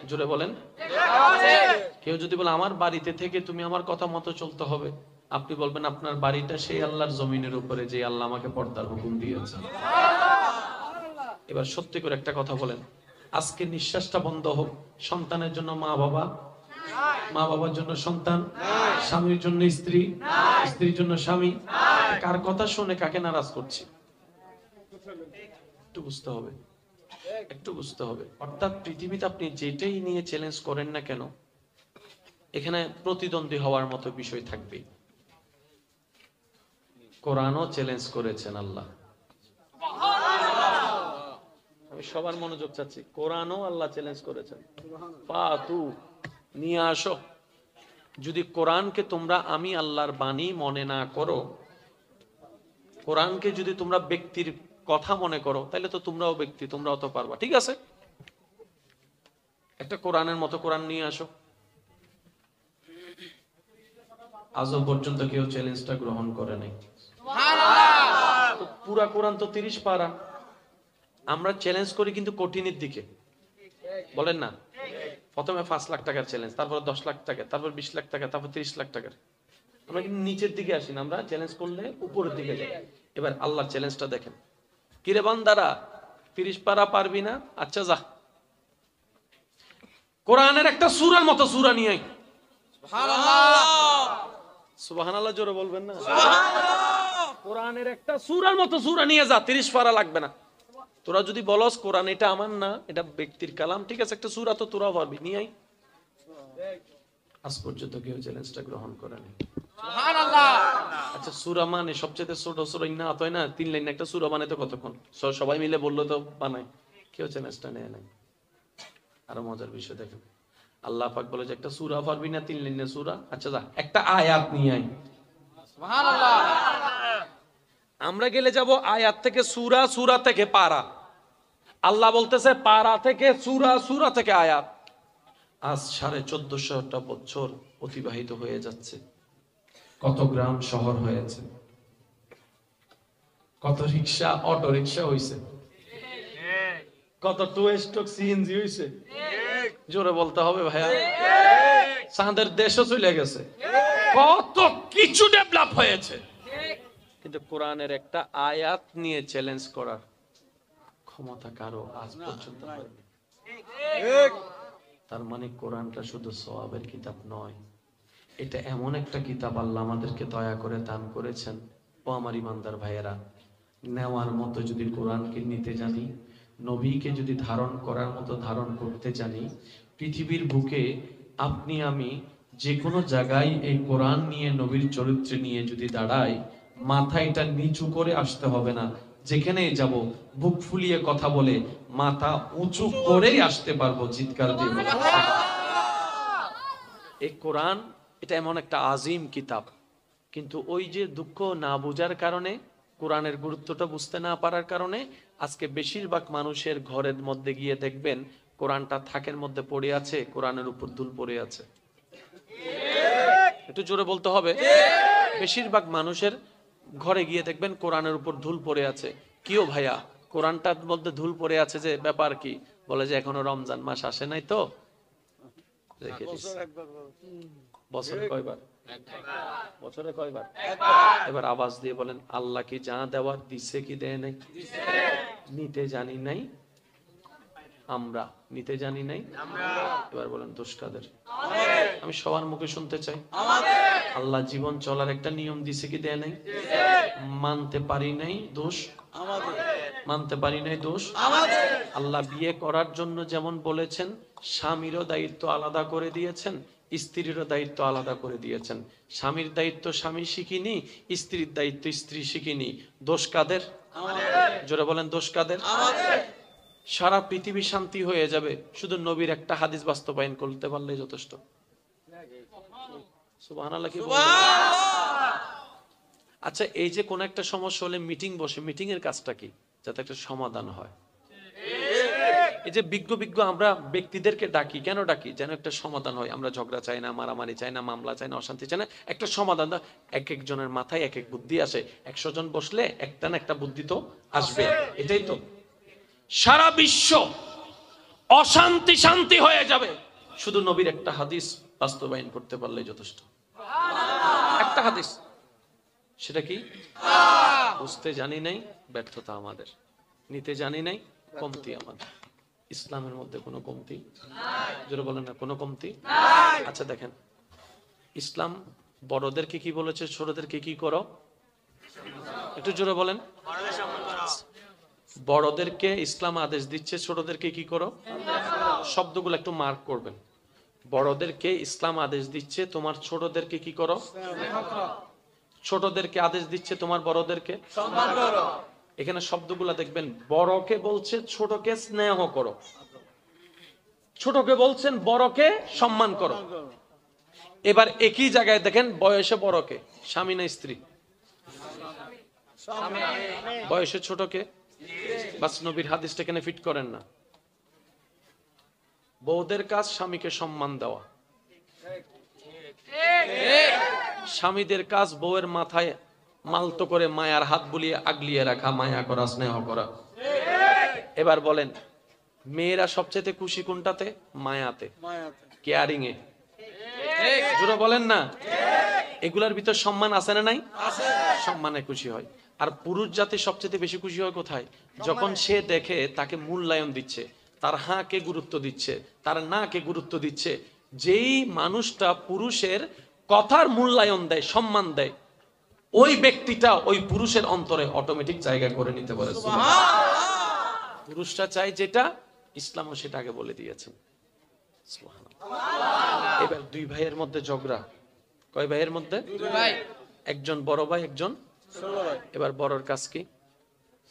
জোরে বলেন। কেউ যদি বলে আমার বাড়িতে থেকে তুমি আমার কথা মতো চলতে হবে, আপনি বলবেন আপনার বাড়িটা সেই আল্লাহর জমিনের উপরে যে আল্লাহ আমাকে পর্দার হুকুম দিয়েছে। এবার সত্যি করে একটা কথা বলেন, আজকে নিঃশ্বাসটা বন্ধ হোক, সন্তানের জন্য মা বাবা, মা বাবার জন্য সন্তান, স্বামীর জন্য স্ত্রী, স্ত্রীর জন্য স্বামী, কার কথা শুনে কাকে নারাজ করছি? একটু বুঝতে হবে, একটু বুঝতে হবে। অর্থাৎ পৃথিবীতে আপনি যেটাই নিয়ে চ্যালেঞ্জ করেন না কেন, এখানে প্রতিদ্বন্দ্বী হওয়ার মতো বিষয় থাকবে। কোরআনও চ্যালেঞ্জ করেছেন আল্লাহ। আমি সবার মনোযোগ চাচ্ছি, কোরআনও আল্লাহ চ্যালেঞ্জ করেছেন, ফাতু, নিয়ে আসো। যদি কোরআনকে তোমরা আমি আল্লাহর বাণী মনে না করো, কোরআনকে যদি তোমরা ব্যক্তির কথা মনে করো, তাহলে তো তোমরাও ব্যক্তি, তোমরাও তো পারবা। ঠিক আছে, একটা কোরআনের মতো কোরআন নিয়ে আসো। আজও পর্যন্ত কেউ চ্যালেঞ্জটা গ্রহণ করে নাই। পুরা কোরআন তো 30 পারা। আমরা চ্যালেঞ্জ করি কিন্তু কঠিনের দিকে, বলেন না? প্রথমে 5 লাখ টাকার চ্যালেঞ্জ, তারপর 10 লাখ টাকা, তারপর 20 লাখ টাকা, তারপর 30 লাখ টাকার। আমরা কিন্তু নিচের দিকে আসি না, আমরা চ্যালেঞ্জ করলে উপরের দিকে যাই। এবার আল্লাহর চ্যালেঞ্জটা দেখেন, কিরে বান্দারা 30 পারা পারবি না? আচ্ছা যা, কোরআনের একটা সূরার মতো সূরা নিয়ে আয়। সুবহানাল্লাহ, সুবহানাল্লাহ জোরে বলবেন না? সুবহানাল্লাহ। কোরআনের একটা সূরার মতো সূরা নিয়ে যা, 30 পারা লাগবে না। তোরা যদি বলস কোরআন এটা আমার না, এটা ব্যক্তির কালাম, ঠিক আছে, একটা সূরা তো তোরা পারবি, নিয়ে আয়। আজ পর্যন্ত কেউ চ্যালেঞ্জটা গ্রহণ করেনি। সুবহানাল্লাহ। আচ্ছা সূরা মানে সবচেয়ে ছোট সূরা ইন্নাত হয় না, 3 লাইন একটা সূরা বানাইতে কতক্ষণ? সবাই মিলে বললো তো বানাই, কেউ চ্যালেঞ্জটা নেয় নাই। আরো মজার বিষয় দেখেন, আল্লাহ পাক বলে যে একটা সূরা পারবি না 3 লাইনের সূরা, আচ্ছা যা একটা আয়াত নিয়ে আয়। সুবহানাল্লাহ। আমরা গেলে যাব আয়াত থেকে সূরা, সূরা থেকে পারা। আল্লাহ বলতেছে পারা থেকে সূরা, সূরা থেকে আয়াত। আজ 1450টা বছর অতিবাহিত হয়ে যাচ্ছে, কত গ্রাম শহর হয়েছে, কত রিক্সা অটো রিক্সা হইছে, কত টু স্টক সিএনজি হইছে, জোরে বলতে হবে ভাইয়া। চাঁদের দেশও চলে গেছে, কত কিছু ডেভেলপ হয়েছে, কিন্তু কোরআনের একটা আয়াত নিয়ে চ্যালেঞ্জ করার ক্ষমতা কারো আজ পর্যন্ত হয়নি। তার মানে কোরআনটা শুধু সওয়াবের কিতাব নয়, এটা এমন একটা কিতাব আল্লাহ আমাদেরকে দয়া করে দান করেছেন। ও আমার ইমানদার ভাইয়েরা, নেওয়ার মতো যদি কোরআনকে নিতে জানি, নবীকে যদি ধারণ করার মতো ধারণ করতে জানি, পৃথিবীর বুকে আপনি আমি যে কোনো জায়গায় এই কোরআন নিয়ে, নবীর চরিত্র নিয়ে যদি দাঁড়াই, মাথা এটা নিচু করে আসতে হবে না, যেখানেই যাব বুক ফুলিয়ে কথা বলে মাথা উঁচু করেই আসতে পারবো, চিৎকার দিয়ে বলে। এই কোরআন এটা এমন একটা আজিম কিতাব, কিন্তু ওই যে দুঃখ না বুঝার কারণে, কোরআনের গুরুত্বটা বুঝতে না পারার কারণে আজকে বেশিরভাগ মানুষের ঘরের মধ্যে গিয়ে দেখবেন কোরআনটা থাকের মধ্যে পড়ে আছে, কোরআনের উপর ধুল পড়ে আছে। একটু জোরে বলতে হবে। বেশিরভাগ মানুষের ঘরে গিয়ে দেখবেন কোরআনের উপর ধুল পড়ে আছে। কিও ভাইয়া, কোরআনটার মধ্যে ধুল পড়ে আছে যে, ব্যাপার কি? বলে যে এখনো রমজান মাস আসে নাই তো রেখে দিচ্ছি। বছরে কয়বার? বছরে কয়বার? এবার আওয়াজ দিয়ে বলেন, আল্লাহ কি যা দেওয়ার দিচ্ছে কি দেয় নাই? নিতে জানি নাই আমরা, নিতে জানি নাই। এবার বলেন দোষ কাদের? আমি সবার মুখে শুনতে চাই। আল্লাহ জীবন চলার একটা নিয়ম দিছে কি দেয় নাই? মানতে পারি নাই, দোষ মানতে পারি নাই, দোষ আল্লাহ বিয়ে করার জন্য যেমন বলেছেন, স্বামীরও দায়িত্ব আলাদা করে দিয়েছেন, স্ত্রীরও দায়িত্ব আলাদা করে দিয়েছেন। স্বামীর দায়িত্ব স্বামী শিখিনি, স্ত্রীর দায়িত্ব স্ত্রী শিখিনি। দোষ কাদের? জোরে বলেন দোষ কাদের? সারা পৃথিবী শান্তি হয়ে যাবে শুধু নবীর একটা হাদিস বাস্তবায়ন করতে পারলেই যথেষ্ট। সুবহানাল্লাহ কি বলবেন? আচ্ছা, এই যে কোন একটা সমস্যা হলে মিটিং বসে, মিটিং এর কাজটা কি? যাতে একটা সমাধান হয়। এই যে বিজ্ঞ আমরা ব্যক্তিদেরকে ডাকি, কেন ডাকি? যেন একটা সমাধান হয়। আমরা ঝগড়া চাই না, মারামারি চাই না, মামলা চাই না, অশান্তি চাই না, একটা সমাধান। এক একজনের মাথায় এক এক বুদ্ধি আসে, 100 জন বসলে একটা না একটা বুদ্ধি তো আসবে। এটাই তো সারা বিশ্ব অশান্তি শান্তি হয়ে যাবে শুধু নবীর একটা হাদিস বাস্তবায়ন করতে পারলে যথেষ্ট। একটা হাদিস, সেটা কি? বুঝতে জানি নাই, ব্যর্থতা আমাদের। নিতে জানি নাই, কমতি আমাদের। ইসলামের মধ্যে কোনো কমতি জোরে বলেন না, কোনো কমতি। আচ্ছা দেখেন, ইসলাম বড়দেরকে কি বলেছে, ছোটদেরকে কি করো? একটু জোরে বলেন। বড়দেরকে ইসলাম আদেশ দিচ্ছে, ছোটদেরকে কি করো? শব্দগুলো একটু মার্ক করবেন। বড়দেরকে ইসলাম আদেশ দিচ্ছে, তোমার ছোটদেরকে কি করো? ছোটদেরকে আদেশ দিচ্ছে, তোমার বড়দেরকে সম্মান করো। এখানে শব্দগুলো দেখবেন, বড়কে বলছে ছোটকে স্নেহ করো, ছোটকে বলছেন বড়কে সম্মান করো। এবার একই জায়গায় দেখেন, বয়সে বড়কে, স্বামী না স্ত্রী? বয়সে ছোটকে, বাস নবীর হাদিসটা এখানে ফিট করেন না। বউদের কাজ স্বামীকে সম্মান দেওয়া, স্বামীদের কাজ বউয়ের মাথায় মালতো করে মায়ার হাত বুলিয়ে আগলিয়ে রাখা, মায়া করা, স্নেহ করা। এবার বলেন, মেয়েরা সবচেয়ে খুশি কোনটাতে? মায়াতে, কেয়ারিং এ। জোরে বলেন না। এগুলার ভিতর সম্মান আছে না নাই? সম্মানে খুশি হয়। আর পুরুষ জাতি সবচেয়ে বেশি খুশি হয় কোথায়? যখন সে দেখে তাকে মূল্যায়ন দিচ্ছে, তার হ্যাঁ কে গুরুত্ব দিচ্ছে, তার না কে গুরুত্ব দিচ্ছে। যেই মানুষটা পুরুষের কথার মূল্যায়ন দেয়, সম্মান দেয়, ওই ব্যক্তিটা ওই পুরুষের অন্তরে অটোমেটিক জায়গা করে নিতে পারে। পুরুষটা চাই যেটা, ইসলামও সেটাকে বলে দিয়েছেন। সুবহানাল্লাহ। এবার দুই ভাইয়ের মধ্যে ঝগড়া। কয় ভাইয়ের মধ্যে? দুই ভাই। একজন বড় ভাই, একজন ছোট ভাই। এবার বড়র কাজ কি?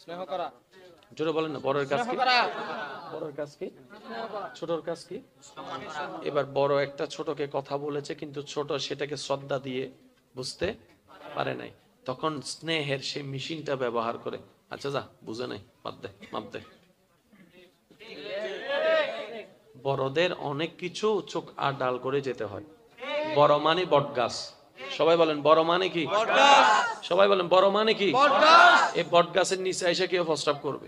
স্নেহ করা। জোরে বলেন না, বড়র কাজ স্নেহ কি? করা। বড়র কাজ কি? ছোটর কাজ কি? এবার বড় একটা ছোটকে কথা বলেছে, কিন্তু ছোট সেটাকে শ্রদ্ধা দিয়ে বুঝতে পারে নাই। তখন স্নেহের সেই মেশিনটা ব্যবহার করে, আচ্ছা যা বুঝে নাই, বাদ দে, মাপ দে। বড়দের অনেক কিছু চোখ আর ডাল করে যেতে হয়। বড় মানে বটগাছ। সবাই বলেন বড় মানে কি? সবাই বলেন বড় মানে কি? এই বটগাছের নিচে এসে কেউ প্রস্রাব করবে,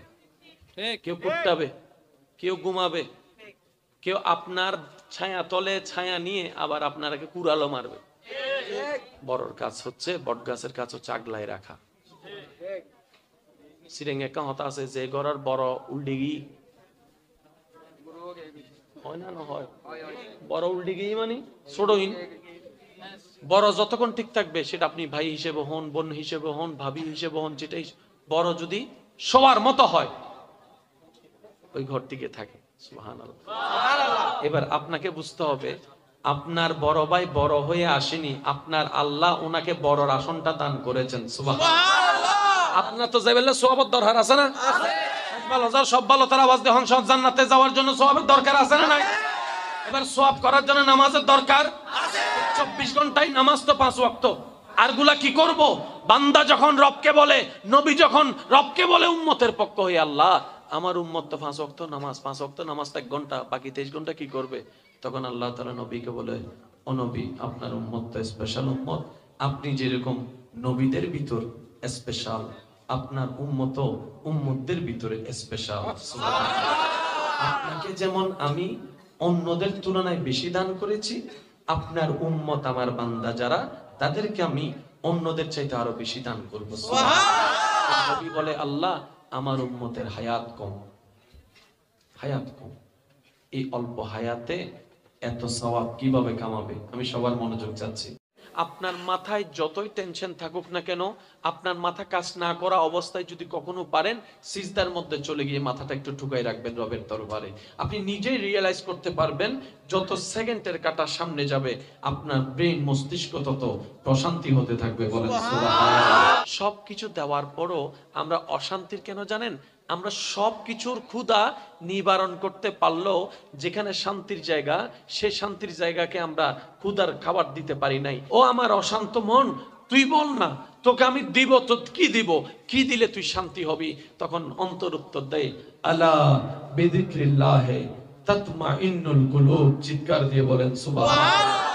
কেউ কুট্টাবে, কেউ ঘুমাবে, কেউ আপনার ছায়া তলে ছায়া নিয়ে আবার আপনাকে কুড়ালো মারবে। বড়র কাজ হচ্ছে, বটগাছের কাজ হচ্ছে আগলায় রাখা। সিরেঙ্গে একটা হতা আছে যে গড়ার বড় উল্ডিগি হয় না, না হয় বড় উল্ডিগি মানে ছোটহীন। বড় যতক্ষণ ঠিক থাকবে সেটা আপনি ভাই হিসেবে হন, বোন হিসেবে হন, ভাবি হিসেবে হন, যেটাই বড় যদি সবার মতো হয় ওই ঘর টিকে থাকে। সুবহানাল্লাহ। এবার আপনাকে বুঝতে হবে, আপনার বড় ভাই বড় হয়ে আসেনি, আপনার আল্লাহ ওনাকে বড়র আসনটা দান করেছেন। সুবহানাল্লাহ। আপনার তো যাইবেলা সওয়াবের দরকার আছে না? ভালো যাও, সব ভালো তার আওয়াজ দিয়ে হন, সব জান্নাতে যাওয়ার জন্য সওয়াবের দরকার আছে না নাই? এবার সওয়াব করার জন্য নামাজের দরকার আছে। 24 ঘন্টায় নামাজ তো 5 ওয়াক্ত। আরগুলা কি করব? বান্দা যখন রবকে বলে, নবী যখন রবকে বলে উম্মতের পক্ষ হয়ে, আল্লাহ আমার উম্মত তো 5 ওয়াক্ত নামাজ, 5 ওয়াক্ত নামাজটা 1 ঘন্টা, বাকি 23 ঘন্টা কি করবে? তখন আল্লাহ তাআলা নবীকে বলে, ও নবী, আপনার উম্মত তো স্পেশাল উম্মত, আপনি যেরকম নবীদের ভিতর স্পেশাল, আপনার উম্মত উম্মতদের ভিতরে স্পেশাল। সুবহানাল্লাহ। আপনাকে যেমন আমি অন্যদের তুলনায় বেশি দান করেছি, আপনার উম্মত আমার বান্দা যারা, তাদেরকে আমি অন্যদের চাইতে আরো বেশি দান করব। সুবহানাল্লাহ। নবী বলে, আল্লাহ আমার উম্মতের হায়াত কম, হায়াত কম, এই অল্প হায়াতে এত সওয়াব কিভাবে কামাবে? আমি সবার মনোযোগ চাচ্ছি। আপনার মাথায় যতই টেনশন থাকুক না কেন, আপনার মাথা কাজ না করা অবস্থায় যদি কখনো পারেন সিজদার মধ্যে চলে গিয়ে মাথাটা একটু ঠুকাই রাখবেন রবের দরবারে। আপনি নিজেই রিয়েলাইজ করতে পারবেন, যত সেকেন্ডের কাটা সামনে যাবে আপনার ব্রেন মস্তিষ্ক তত প্রশান্তি হতে থাকবে। বলেন সুবহানাল্লাহ। সবকিছু দেওয়ার পরও আমরা অশান্তির কেন জানেন? আমরা সব কিছুর ক্ষুধা নিবারণ করতে পারলেও যেখানে শান্তির জায়গা, সে শান্তির জায়গাকে আমরা ক্ষুধার খাবার দিতে পারি নাই। ও আমার অশান্ত মন, তুই বল না, তোকে আমি দিব, তো কি দিব, কি দিলে তুই শান্তি হবি? তখন অন্তর উত্তর দেয়, আলা বিযিকরিল্লাহি তাতমাইন্নুল কুলুব। চিৎকার দিয়ে বলেন সুবহানাল্লাহ।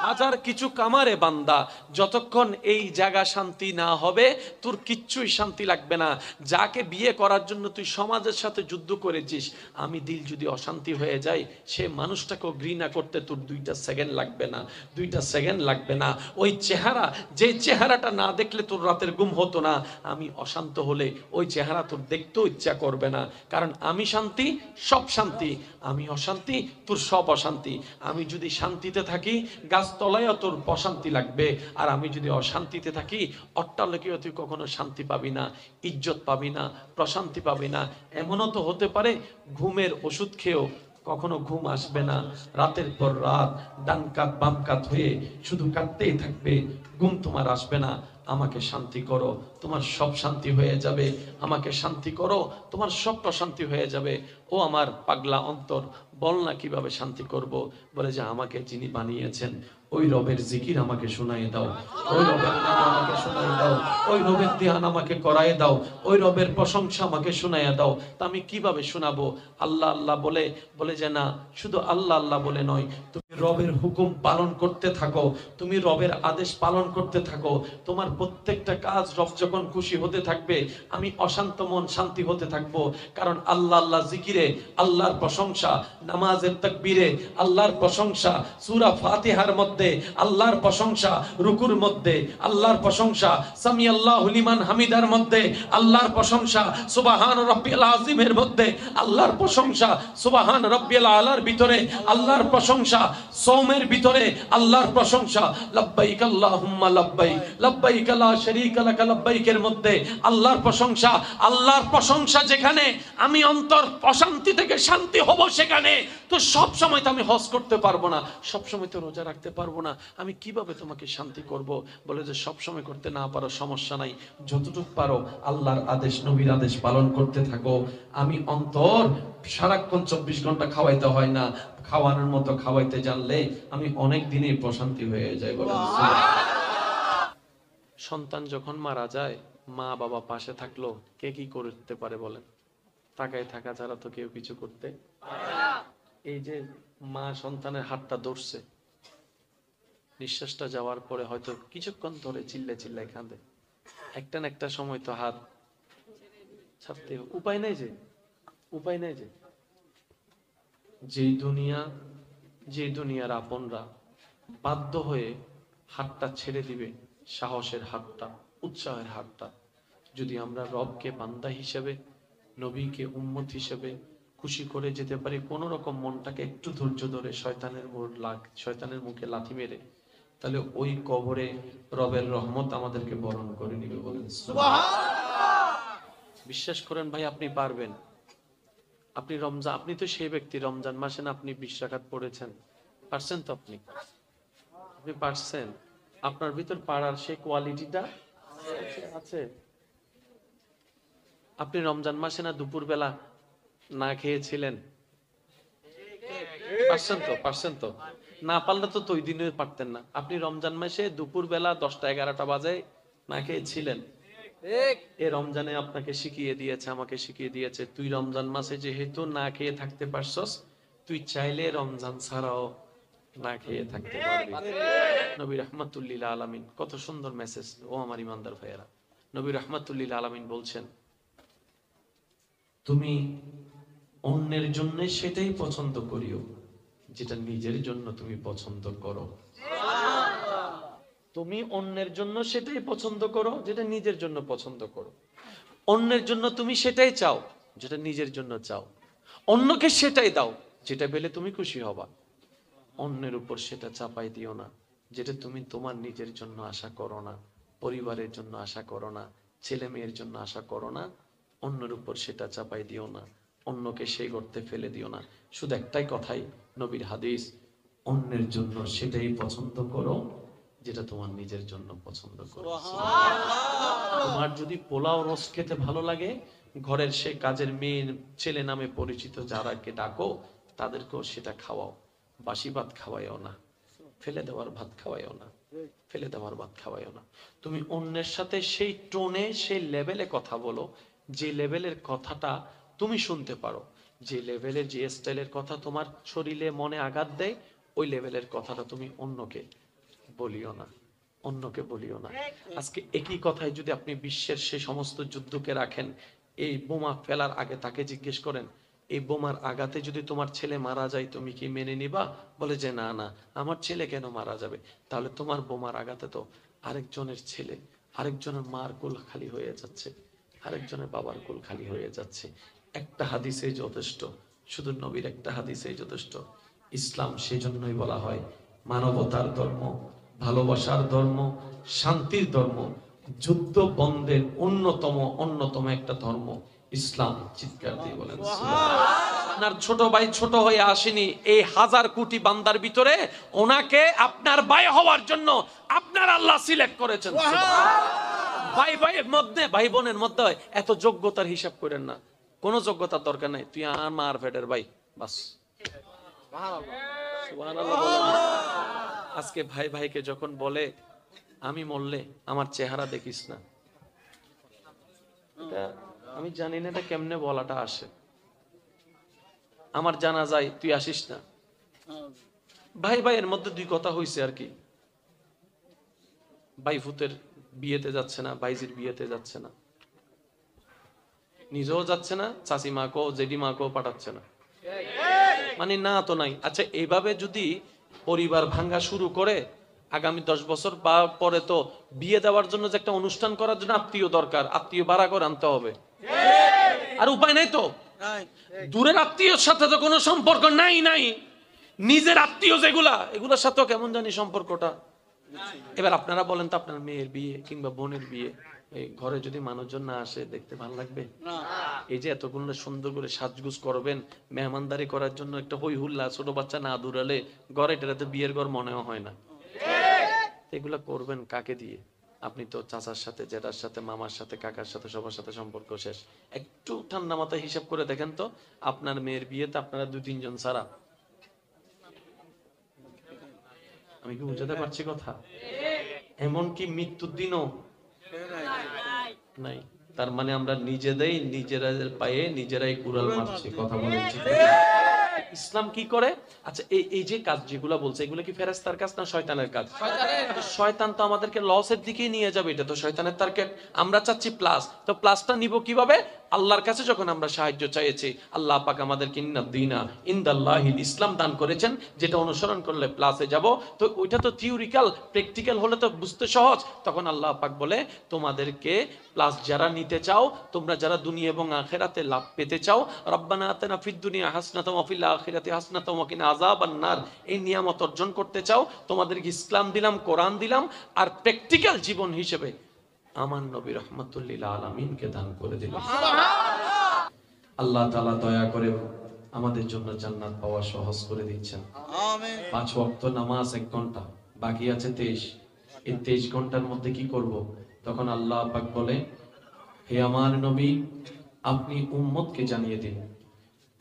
হাজার কিছু কামারে বান্দা, যতক্ষণ এই জায়গা শান্তি না হবে তোর কিচ্ছুই শান্তি লাগবে না। যাকে বিয়ে করার জন্য তুই সমাজের সাথে যুদ্ধ করেছিস, আমি দিল যদি অশান্তি হয়ে যায়, সে মানুষটাকেও ঘৃণা করতে তোর 2টা সেকেন্ড লাগবে না, 2টা সেকেন্ড লাগবে না। ওই চেহারা, যে চেহারাটা না দেখলে তোর রাতের ঘুম হতো না, আমি অশান্ত হলে ওই চেহারা তোর দেখতেও ইচ্ছা করবে না। কারণ আমি শান্তি, সব শান্তি, আমি অশান্তি, তোর সব অশান্তি। আমি যদি শান্তিতে থাকি গাছতলায় তোর প্রশান্তি লাগবে, আর আমি যদি অশান্তিতে থাকি অট্টালিকায় তুই কখনো শান্তি পাবি না, ইজ্জত পাবি না, প্রশান্তি পাবি না। এমনও তো হতে পারে ঘুমের ওষুধ খেয়েও কখনো ঘুম আসবে না, রাতের পর রাত ডান কাত বাম কাত হয়ে শুধু কাটতেই থাকবে, ঘুম তোমার আসবে না। আমাকে শান্তি করো, তোমার সব শান্তি হয়ে যাবে। আমাকে শান্তি করো, তোমার সব প্রশান্তি হয়ে যাবে। ও আমার পাগলা অন্তর, বল না কিভাবে শান্তি করব? বলে যে আমাকে যিনি বানিয়েছেন ওই রবের জিকির আমাকে শোনায় দাও, ওই রবের নাম আমাকে শোনায় দাও, ওই রবের ধ্যান আমাকে করায় দাও, ওই রবের প্রশংসা আমাকে শোনায় দাও। তা আমি কিভাবে শোনাবো? আল্লাহ আল্লাহ বলে বলে যে না, শুধু আল্লাহ আল্লাহ বলে নয়, তুমি রবের হুকুম পালন করতে থাকো, তুমি রবের আদেশ পালন করতে থাকো। তোমার প্রত্যেকটা কাজ রব যখন খুশি হতে থাকবে, আমি অশান্ত মন শান্তি হতে থাকবো। কারণ আল্লাহ আল্লাহ জিকিরে আল্লাহর প্রশংসা, নামাজের তাকবীরে আল্লাহর প্রশংসা, সূরা ফাতিহার মধ্যে আল্লাহর প্রশংসা, রুকুর মধ্যে আল্লাহর প্রশংসা, সামি আল্লাহু লিমান হামিদার মধ্যে আল্লাহর প্রশংসা, সুবহান রাব্বিল আযীমের মধ্যে আল্লাহর প্রশংসা, সুবহান রাব্বিল আলার ভিতরে আল্লাহর প্রশংসা, সওমের ভিতরে আল্লাহর প্রশংসা, লাব্বাইক আল্লাহুম্মা লাব্বাইক, লাব্বাইক লা শারীকা লাক লাব্বাইকের মধ্যে আল্লাহর প্রশংসা। আল্লাহর প্রশংসা যেখানে, আমি অন্তর অশান্তি থেকে শান্তি হব সেখানে। তো সব সময় তো আমি হজ করতে পারবো না, সব সময় তো রোজা রাখতে পারবো না, আমি কিভাবে তোমাকে শান্তি করব? বলে যে সব সময় করতে না পারো সমস্যা নাই, যতটুকু পারো আল্লাহর আদেশ নবীর আদেশ পালন করতে থাকো। আমি অন্তর সারাক্ষণ 24 ঘন্টা খাওয়াইতে হয় না, খাওয়ানোর মতো খাওয়াইতে জানলে আমি অনেক দিনেই প্রশান্তি হয়ে যায়। বলেন সন্তান যখন মারা যায়, মা বাবা পাশে থাকলো কে কি করতে পারে বলেন? তাকায় থাকা ছাড়া তো কেউ কিছু করতে। এই যে মা সন্তানের হাতটা ধরছে, নিঃশ্বাসটা যাওয়ার পরে হয়তো কিছুক্ষণ ধরে চিল্লায় কাঁদে, একটা না একটা সময় তো হাত ছাড়তে উপায় নাই যে যে দুনিয়ার আপনরা বাধ্য হয়ে হাতটা ছেড়ে দিবে, সাহসের হাতটা, উৎসাহের হাতটা, যদি আমরা রবকে বান্দা হিসেবে, নবীকে উম্মত হিসেবে খুশি করে যেতে পারি, কোন রকম মনটাকে একটু ধৈর্য ধরে শয়তানের মুখে লাথি মেরে, তাহলে ওই কবরে রবের রহমত আমাদেরকে বরণ করে নিবে। বলেন বিশ্বাস করেন ভাই, আপনি পারবেন। আপনি তো সেই ব্যক্তি, রমজান মাসে না আপনি 20 রাকাত পড়েছেন, পারছেন তো? আপনি পারছেন, আপনার ভিতর পারার সেই কোয়ালিটিটা আছে। আপনি রমজান মাসে না দুপুর বেলা না খেয়েছিলেন, পারছেন তো? না পারলে তো ওই দিনে পারতেন না। আপনি রমজান মাসে দুপুর বেলা 10টা 11টা বাজে না খেয়েছিলেন। এই রমজানে আপনাকে শিখিয়ে দিয়েছে, আমাকে শিখিয়ে দিয়েছে, তুই রমজান মাসে যেহেতু না খেয়ে থাকতে পারছস, তুই চাইলে রমজান ছাড়াও না খেয়ে থাকতে পারবি। নবী রাহমাতুল লিল আলামিন, কত সুন্দর মেসেজ। ও আমার ইমানদার ভাইয়েরা, নবী রাহমাতুল লিল আলামিন বলছেন, তুমি অন্যের জন্য সেটাই পছন্দ করিও যেটা নিজের জন্য তুমি পছন্দ করো। তুমি অন্যের জন্য সেটাই পছন্দ করো যেটা নিজের জন্য পছন্দ করো। অন্যের জন্য তুমি সেটাই চাও যেটা নিজের জন্য চাও। অন্যকে সেটাই দাও যেটা পেলে তুমি খুশি হবা। অন্যের উপর সেটা চাপাই দিও না যেটা তুমি তোমার নিজের জন্য আশা করো না, পরিবারের জন্য আশা করো না, ছেলে মেয়ের জন্য আশা করো না। অন্যের উপর সেটা চাপাই দিও না, অন্যকে সেই গর্তে ফেলে দিও না। শুধু একটাই কথাই নবীর হাদিস, অন্যের জন্য সেটাই পছন্দ করো যেটা তোমার নিজের জন্য পছন্দ করো। তোমার যদি পোলাও রোস্ট খেতে ভালো লাগে, ঘরের সে কাজের মেয়ে ছেলে নামে পরিচিত যারাকে ডাকো, তাদেরকেও সেটা খাওয়াও। বাসি ভাত খাওয়াইও না, ফেলে দেওয়ার ভাত খাওয়াইও না। তুমি অন্যের সাথে সেই টোনে, সেই লেভেলে কথা বলো, যে লেভেলের কথাটা তুমি শুনতে পারো, যে লেভেলের, যে স্টাইলের কথা তোমার শরীরে মনে আঘাত দেয়, ওই লেভেলের কথাটা তুমি অন্যকে বলিও না। আজকে একই কথাই যদি আপনি বিশ্বের সেই সমস্ত যুদ্ধকে রাখেন, এই বোমা ফেলার আগে তাকে জিজ্ঞেস করেন, এই বোমার আঘাতে যদি তোমার ছেলে মারা যায় তুমি কি মেনে নিবা? বলে যে না, আমার ছেলে কেন মারা যাবে? তাহলে তোমার বোমার আঘাতে তো আরেকজনের ছেলে, আরেকজনের মার কোল খালি হয়ে যাচ্ছে, আরেকজনের বাবার কোল খালি হয়ে যাচ্ছে। একটা হাদিসে যথেষ্ট, শুধু নবীর একটা হাদিসে যথেষ্ট। ইসলাম সেজন্যই বলা হয় মানবতার ধর্ম, ভালোবাসার ধর্ম, শান্তির ধর্ম, যুদ্ধ বন্ধের অন্যতম একটা ধর্ম ইসলাম। চিৎকার দিয়ে বলেন আপনার ছোট ভাই ছোট হয়ে আসেনি, এই 1000 কোটি বান্দার ভিতরে ওনাকে আপনার ভাই হওয়ার জন্য আপনার আল্লাহ সিলেক্ট করেছেন। ভাইয়ের মধ্যে, ভাই বোনের মধ্যে এত যোগ্যতার হিসাব করেন না, কোনো যোগ্যতার দরকার নাই। তুই আমার ফেডের ভাই, বাস। আজকে ভাইকে যখন বলে আমি মরলে আমার চেহারা দেখিস না, আমি জানি না এটা কেমনে বলাটা আসে। আমার জানাজায় তুই আসিস না। ভাইয়ের মধ্যে 2 কথা হইছে আর কি, ভাই ফুতের বিয়েতে যাচ্ছে না, ভাইজির বিয়েতে যাচ্ছে না, নিজেও যাচ্ছে না, চাচি মাকেও জেডি মাকেও পাঠাচ্ছে না, মানে না তো নাই। আচ্ছা, এইভাবে যদি পরিবার ভাঙ্গা শুরু করে, আগামী 10 বছর পরে তো বিয়ে দেওয়ার জন্য যে একটা অনুষ্ঠান করার জন্য আত্মীয় দরকার, আত্মীয় ভাড়া করে আনতে হবে, আর উপায় নাই তো। দূরের আত্মীয়র সাথে তো কোনো সম্পর্ক নাই, নিজের আত্মীয় এগুলোর সাথেও কেমন জানি সম্পর্কটা। এবার আপনারা বলেন তো, আপনার মেয়ের বিয়ে কিংবা বোনের বিয়ে এই ঘরে যদি মানুষজন না আসে দেখতে ভালো লাগবে? না। এই যে এতগুলো সুন্দর করে সাজগুজ করবেন মেহমানদারি করার জন্য, একটা হই হুল্লা, ছোট বাচ্চা না দূরালে ঘরে এটাতে বিয়ের ঘর মনেও হয় না। এগুলা করবেন কাকে দিয়ে? আপনি তো চাচার সাথে, জেঠার সাথে, মামার সাথে, কাকার সাথে, সবার সাথে সম্পর্ক শেষ। একটু ঠান্ডা মাথায় হিসাব করে দেখেন তো, আপনার মেয়ের বিয়েতে আপনারা 2-3 জন ছাড়া। আমি কি বুঝাতে পারছি কথা? এমনকি মৃত্যুর দিনও নাই। তার মানে আমরা নিজেরা পায়ে নিজেরাই কুড়াল মারছি। কথা বলেন ঠিক না? ইসলাম কি করে? আচ্ছা, এই যে কাজ যেগুলো বলছে, এগুলো কি ফেরেশতার কাজ না শয়তানের কাজ? শয়তান তো আমাদেরকে লসের দিকেই নিয়ে যাবে, এটা তো শয়তানের টার্গেট। আমরা চাচ্ছি প্লাস, তো প্লাসটা নিব কিভাবে? আল্লাহর কাছে যখন আমরা সাহায্য চাইছি, আল্লাহ পাক আমাদেরকে ইন্নাদ-দীনা ইনদাল্লাহিল ইসলাম দান করেছেন, যেটা অনুসরণ করলে প্লাসে যাব। তো ওইটা তো থিওরিক্যাল, প্র্যাকটিক্যাল হলে তো বুঝতে সহজ। তখন আল্লাহ পাক বলে, তোমাদেরকে প্লাস যারা নিতে চাও, তোমরা যারা দুনিয়া এবং আখিরাতে লাভ পেতে চাও, রব্বানা আতিনা ফিদ দুনিয়া হাসানাতাও ওয়া ফিল আখিরাতি হাসানাতাও ওয়া কিনা আযাবান নার, এই নিয়ামত অর্জন করতে চাও, তোমাদেরকে ইসলাম দিলাম, কোরআন দিলাম, আর প্র্যাকটিক্যাল জীবন হিসেবে আমার নবী রাহমাতুল লিল আলামিনকে দান করে দিলাম। আল্লাহ তাআলা দয়া করে আমাদের জন্য জান্নাত পাওয়া সহজ করে দিচ্ছেন। আমিন। 5 ওয়াক্ত নামাজ 1 ঘন্টা, বাকি আছে 23। এই 23 ঘন্টার মধ্যে কি করব? তখন আল্লাহ পাক বলে, হে আমার নবী, আপনি উম্মতকে জানিয়ে দিন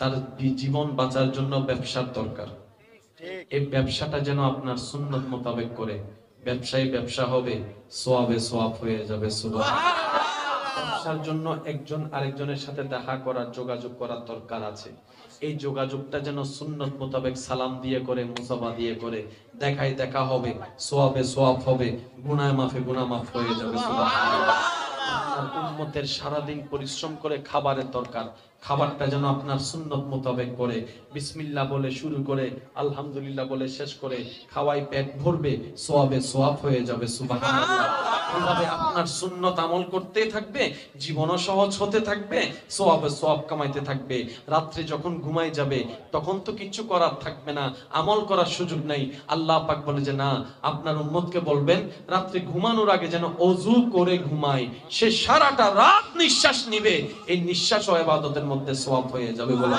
তার জীবন বাঁচার জন্য ব্যবসার দরকার। এই ব্যবসাটা যেন আপনার সুন্নত মোতাবেক করে। ব্যবসায় ব্যবসা হবে, সোয়াবে সোয়াব হয়ে যাবে। সুবহানাল্লাহ। ব্যবসার জন্য একজন আরেকজনের সাথে দেখা করার, যোগাযোগ করার দরকার আছে। এই যোগাযোগটা যেন সুন্নত মোতাবেক সালাম দিয়ে করে, মুসাফা দিয়ে করে, দেখায় দেখা হবে, সোয়াবে সোয়াব হবে, গুনাহ মাফে গুনাহ মাফ হয়ে যাবে। সুবহানাল্লাহ। আপনার উম্মতের সারাদিন পরিশ্রম করে খাবারের দরকার, খাবারটা যেন আপনার সুন্নত মোতাবেক করে, বিসমিল্লাহ বলে শুরু করে আলহামদুলিল্লাহ বলে শেষ করে খাওয়াই পেট ভরবে, সোয়াবে সোয়াব হয়ে যাবে। সুবহানাল্লাহ। এভাবে আপনার সুন্নত আমল করতে থাকবে, জীবনও সহজ হতে থাকবে, সোয়াবে সোয়াব কামাইতে থাকবে। রাত্রে যখন ঘুমাই যাবে তখন তো কিছু করার থাকবে না, আমল করার সুযোগ নাই। আল্লাহ পাক বলে যে না, আপনার উম্মতকে বলবেন রাত্রে ঘুমানোর আগে যেন ওযু করে ঘুমায়, সে সারাটা রাত নিঃশ্বাস নিবে, এই নিঃশ্বাস ও ইবাদতের মধ্যে সওয়াব হয়ে যাবে বলে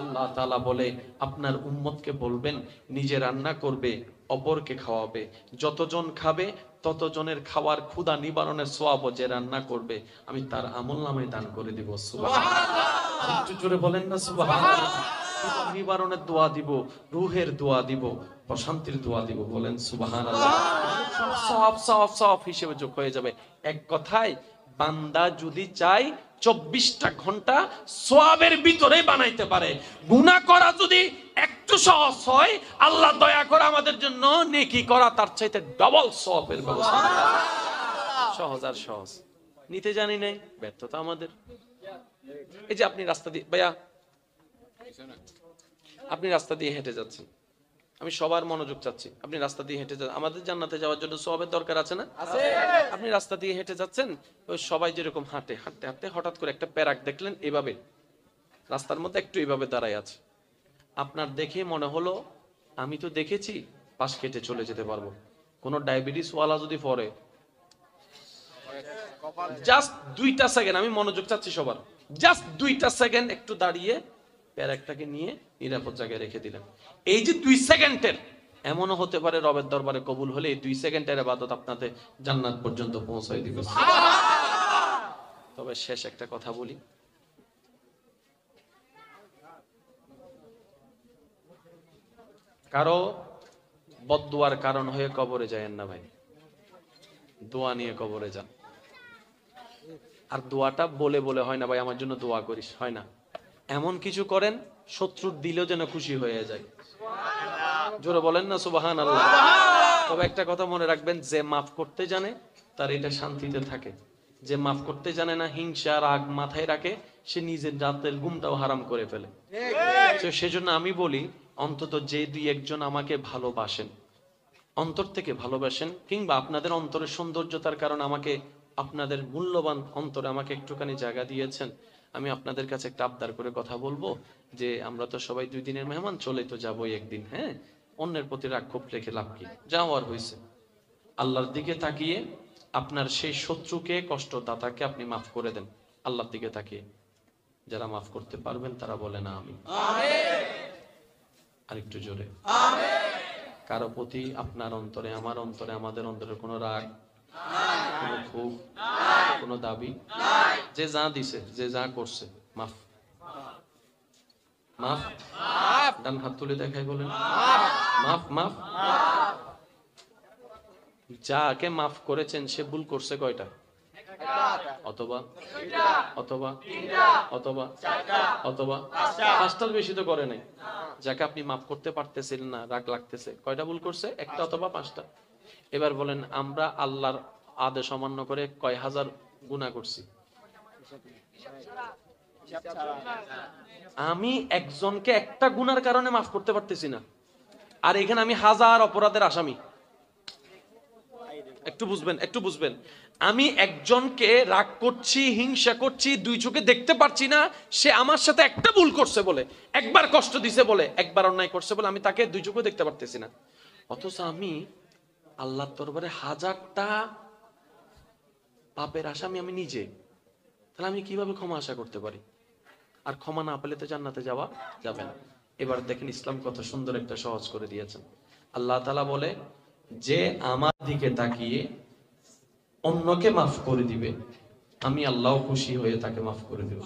আল্লাহ তাআলা বলে, আপনার উম্মতকে বলবেন নিজে রান্না করবে, অপরকে খাওয়াবে, যতজন খাবে ততজনের খাওয়ার ক্ষুধা নিবারণের সওয়াব যে রান্না করবে আমি তার আমলনামায় দান করে দিব। সুবহানাল্লাহ। একটু জোরে বলেন না সুবহানাল্লাহ। ক্ষুধা নিবারণের দোয়া দিব, রূহের দোয়া দিব, প্রশান্তির দোয়া দিব। বলেন সুবহানাল্লাহ। সওয়াব সওয়াব সওয়াব হিসেবে যোগ হয়ে যাবে। এক কথায় বান্দা যদি চায় 24টা ঘন্টা সওয়াবের ভিতরে বানাইতে পারে। গুনাহ করা যদি একটু সহজ হয়, আল্লাহ দয়া করে আমাদের জন্য নেকি করা তার চাইতে ডাবল সওয়াবের ব্যবস্থা। সহজ আর সহজ নিতে জানি নাই, ব্যর্থতা আমাদের। এই যে আপনি রাস্তা দিয়ে, ভাইয়া আপনি রাস্তা দিয়ে হেঁটে যাচ্ছেন, আমি সবার মনোযোগ চাচ্ছি। আপনি রাস্তা দিয়ে হেঁটে যাচ্ছেন, আমাদের জান্নাতে যাওয়ার জন্য সওয়াবের দরকার আছে না? আছে। আপনি রাস্তা দিয়ে হেঁটে যাচ্ছেন, ওই সবাই যেরকম হাঁটে, হাঁটতে হাঁটতে হঠাৎ করে একটা প্যারাক দেখলেন এভাবে রাস্তার মধ্যে একটু এভাবে দাঁড়ায় আছে। আপনার দেখে মনে হলো আমি তো দেখেছি, পাশ কেটে চলে যেতে পারবো। কোন ডায়াবেটিস ওয়ালা যদি পড়ে, জাস্ট 2টা সেকেন্ড, আমি মনোযোগ চাচ্ছি সবার, জাস্ট 2টা সেকেন্ড একটু দাঁড়িয়ে প্যারাকটাকে নিয়ে নিরাপদ জায়গায় রেখে দিলেন। এই যে 2 সেকেন্ডের, এমনও হতে পারে রবের দরবারে কবুল হলে এই 2 সেকেন্ডের ইবাদত আপনাদের জান্নাত পর্যন্ত পৌঁছায় দিবে। তবে শেষ একটা কথা বলি, কারো বদদুয়ার কারণ হয়ে কবরে যায়েন না ভাই, দোয়া নিয়ে কবরে যান। আর দোয়াটা বলে বলে হয় না ভাই আমার জন্য দোয়া করিস, হয় না। এমন কিছু করেন শত্রুর দিলেও যেন খুশি হয়ে যায়। জোরে বলেন না সুবহানাল্লাহ। তবে একটা কথা মনে রাখবেন, যে মাফ করতে জানে তার এটা শান্তিতে থাকে, যে মাফ করতে জানে না, হিংসা রাগ মাথায় রাখে, সে নিজের রাতের ঘুমটাও হারাম করে ফেলে। তো সেজন্য আমি বলি, অন্তত যে 2-1 জন আমাকে ভালোবাসেন, অন্তর থেকে ভালোবাসেন, কিংবা আপনাদের অন্তরের সৌন্দর্যতার কারণে আমাকে, আপনাদের মূল্যবান অন্তরে আমাকে একটুখানি জায়গা দিয়েছেন, আমি আপনাদের কাছে একটা আবদার করে কথা বলবো যে আমরা তো সবাই 2 দিনের মেহমান, চলে তো যাবোই একদিন। হ্যাঁ, অন্যের প্রতি রাগ ক্ষোভ রেখে লাভ কি, যাওয়ার হয়েছে। আল্লাহর দিকে তাকিয়ে আপনার সেই শত্রুকে, কষ্টদাতাকে আপনি মাফ করে দেন আল্লাহর দিকে তাকিয়ে। যারা মাফ করতে পারবেন তারা বলেন আমিন। আরেকটু জোরে। কারো প্রতি আপনার অন্তরে, আমার অন্তরে, আমাদের অন্তরে কোনো রাগ, কোনো ক্ষোভ, কোনো দাবি? যে যা দিছে, যে যা করছে, মাফ। মাফ। ডান হাত তুলে দেখাই বলেন মাফ। মাফ। যাকে মাফ করেছেন সে ভুল করছে কয়টা? অথবা অথবা অথবা অথবা পাঁচটার বেশি তো করে নাই। যাকে আপনি মাফ করতে পারতেছিলেন না, রাগ লাগতেছে, কয়টা ভুল করছে? একটা অথবা পাঁচটা। এবার বলেন আমরা আল্লাহর আদেশ অমান্য করে কয় হাজার গুনাহ করছি? আমি একজনকে একটা গুনার কারণে মাফ করতে পারতেছি না, আর এখানে আমি হাজার অপরাধের আসামি। একটু বুঝবেন, একটু বুঝবেন। আমি একজনকে রাগ করছি, হিংসা করছি, দুই চোখে দেখতে পারছি না, সে আমার সাথে একটা ভুল করছে বলে, একবার কষ্ট দিছে বলে, একবার অন্যায় করছে বলে আমি তাকে দুই চোখে দেখতে পারতেছি না। অথচ আমি আল্লাহর দরবারে হাজারটা পাপের আসামি আমি নিজে। তাহলে আমি কিভাবে ক্ষমা আশা করতে পারি? আর ক্ষমা না পেলে তো জান্নাতে যাওয়া যাবে না। এবার দেখেন ইসলাম কত সুন্দর একটা সহজ করে দিয়েছেন। আল্লাহ তাআলা বলে যে আমার দিকে তাকিয়ে অন্যকে মাফ করে দিবে, আমি আল্লাহ খুশি হয়ে তাকে মাফ করে দেব।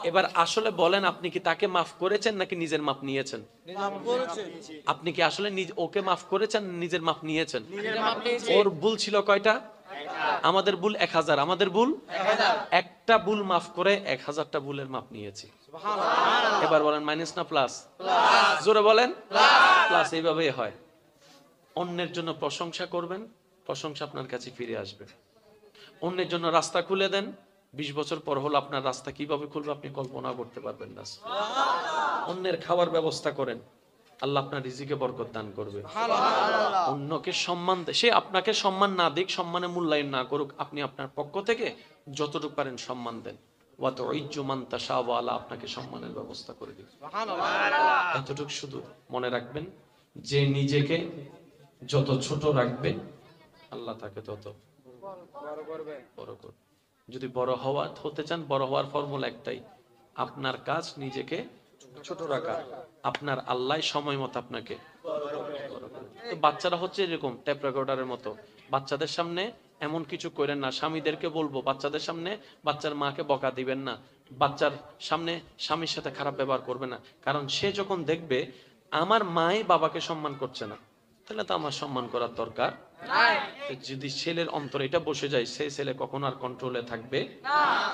এবার আসলে বলেন, আপনি কি তাকে মাফ করেছেন নাকি নিজের মাফ নিয়েছেন? আপনি কি আসলে ওকে মাফ করেছেন, নিজের মাফ নিয়েছেন? ওর ভুল ছিল কয়টা? আমাদের ভুল 1000। আমাদের ভুল একটা ভুল মাফ করে 1000টা ভুলের মাপ নিয়েছি। এবার বলেন মাইনাস না প্লাস? জোরে বলেন প্লাস। এইভাবেই হয়। অন্যের জন্য প্রশংসা করবেন, প্রশংসা আপনার কাছে ফিরে আসবে। অন্যের জন্য রাস্তা খুলে দেন, 20 বছর পর হলো আপনার রাস্তা কিভাবে খুলবে আপনি কল্পনা করতে পারবেন না। অন্যের খাওয়ার ব্যবস্থা করেন, আল্লাহ আপনার রিজিকে বরকত দান করবে। অন্যকে সম্মান, সে আপনাকে সম্মান না দিক, সম্মানে মূল্যায়ন না করুক, আপনি আপনার পক্ষ থেকে যতটুকু পারেন সম্মান দেন। আপনাকে সম্মানের ব্যবস্থা করে দিবে। এতটুকু শুধু মনে রাখবেন, যে নিজেকে যত ছোট রাখবে আল্লাহ তাকে তত বড় করবে। যদি বড় হতে চান, বড় হওয়ার ফর্মুলা একটাই, আপনার কাজ নিজেকে ছোট রাখা, আপনার আল্লাহ সময় মতো আপনাকে। তো বাচ্চারা হচ্ছে এরকম ট্যাপ রেকর্ডারের মতো, বাচ্চাদের সামনে এমন কিছু করেন না। স্বামীদেরকে বলবো, বাচ্চাদের সামনে বাচ্চার মাকে বকা দিবেন না, বাচ্চার সামনে স্বামীর সাথে খারাপ ব্যবহার করবে না। কারণ সে যখন দেখবে আমার মাই বাবাকে সম্মান করছে না, তাহলে তো আমার সম্মান করার দরকার। যদি ছেলের অন্তরে এটা বসে যায়, সে ছেলে কখনো আর কন্ট্রোলে থাকবে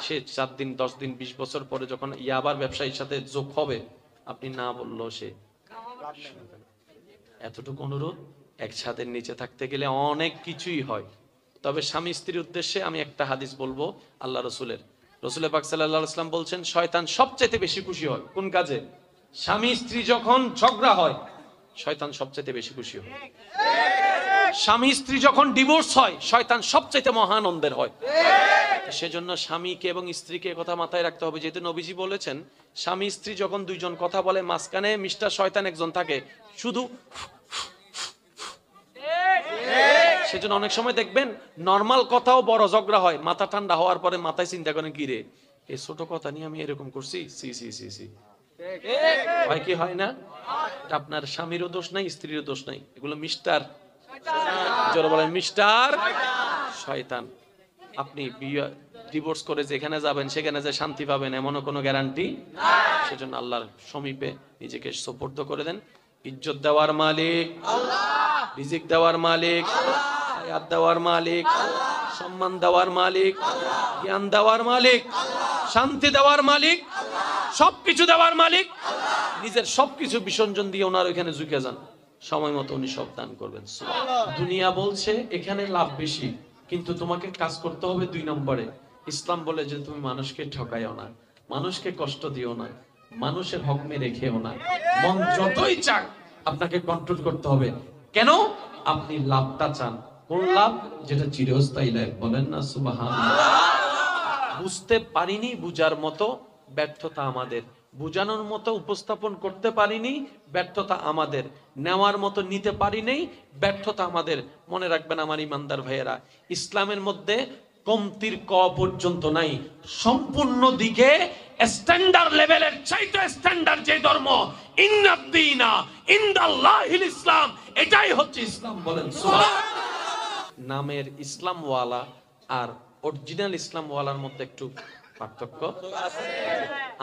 সে 4 দিন 10 দিন 20 বছর পরে যখন ইয়াবার ব্যবসায়ীর সাথে যোগ হবে, আপনি না বললেও সে। এতটুকু অনুরোধ, এক ছাদের নিচে থাকতে গেলে অনেক কিছুই হয়। তবে স্বামী স্ত্রীর উদ্দেশ্যে আমি একটা হাদিস বলবো আল্লাহ রসুল পাক সাল্লাল্লাহু আলাইহি ওয়াসাল্লাম বলছেন, শয়তান সবচেয়ে বেশি খুশি হয় কোন কাজে? স্বামী স্ত্রী যখন ঝগড়া হয়, শয়তান সবচেয়ে বেশি খুশি হয়। স্বামী স্ত্রী যখন ডিভোর্স হয়, শয়তান সবচেয়ে মহানন্দের হয়। সেজন্য স্বামীকে এবং স্ত্রীকে কথা মাথায় রাখতে হবে। যেহেতু নবীজি বলেছেন, স্বামী স্ত্রী যখন দুইজন কথা বলে, মাঝখানে মিস্টার শয়তান একজন থাকে, শুধু। সেজন্য অনেক সময় দেখবেন নরমাল কথাও বড় ঝগড়া হয়, মাথা ঠান্ডা হওয়ার পরে মাথায় চিন্তা করেন, কি রে এই ছোট কথা নিয়ে আমি এরকম করছি, সি সি সি সি। হয় কি হয় না? আপনার স্বামীরও দোষ নাই, স্ত্রীরও দোষ নাই, এগুলো মিস্টার, যারা বলেন মিস্টার শয়তান। আপনি ডিভোর্স করে যেখানে যাবেন সেখানে যে শান্তি পাবেন এমনও কোনো গ্যারান্টি নাই। সেজন্য আল্লাহর সমীপে নিজেকে সুপর্দ করে দেন। ইজ্জত দেওয়ার মালিক আল্লাহ, রিজিক দেওয়ার মালিক আল্লাহ, হায়াত দেওয়ার মালিক আল্লাহ, সম্মান দেওয়ার মালিক আল্লাহ, জ্ঞান দেওয়ার মালিক আল্লাহ, শান্তি দেওয়ার মালিক আল্লাহ, সবকিছু দেওয়ার মালিক আল্লাহ। নিজের সবকিছু বিসর্জন দিয়ে ওনার ওইখানে ঝুঁকে যান, সময় মতো উনি সব দান করবেন। দুনিয়া বলছে এখানে লাভ বেশি, কিন্তু তোমাকে কাজ করতে হবে 2 নম্বরে। ইসলাম বলে যে তুমি মানুষকে ঠকাইও না, মানুষকে কষ্ট দিও না, মানুষের হক মেরে খেও না। মন যতই চাক আপনাকে কন্ট্রোল করতে হবে। কেন? আপনি লাভটা চান। কোন লাভ? যেটা চিরস্থায়ী লাভ। বলেন না সুবহানাল্লাহ। বুঝতে পারিনি বুঝার মতো ব্যর্থতা আমাদের, বুঝানোর মতো উপস্থাপন করতে পারিনি, ব্যর্থতা আমাদের, নেওয়ার মতো নিতে পারিনি, ব্যর্থতা আমাদের। মনে রাখবেন আমার ইমানদার ভাইয়েরা, ইসলামের মধ্যে কমতির ক পর্যন্ত নাই, সম্পূর্ণ দিকে স্ট্যান্ডার্ড লেভেলের চাইতে স্ট্যান্ডার্ড যে ধর্ম, ইন্নাদ্দীনা ইনদাল্লাহিল ইসলাম, এটাই হচ্ছে ইসলাম। বলেন সুবহানাল্লাহ। নামের ইসলামওয়ালা আর অরিজিনাল ইসলামওয়ালার মধ্যে একটু পার্থক্য।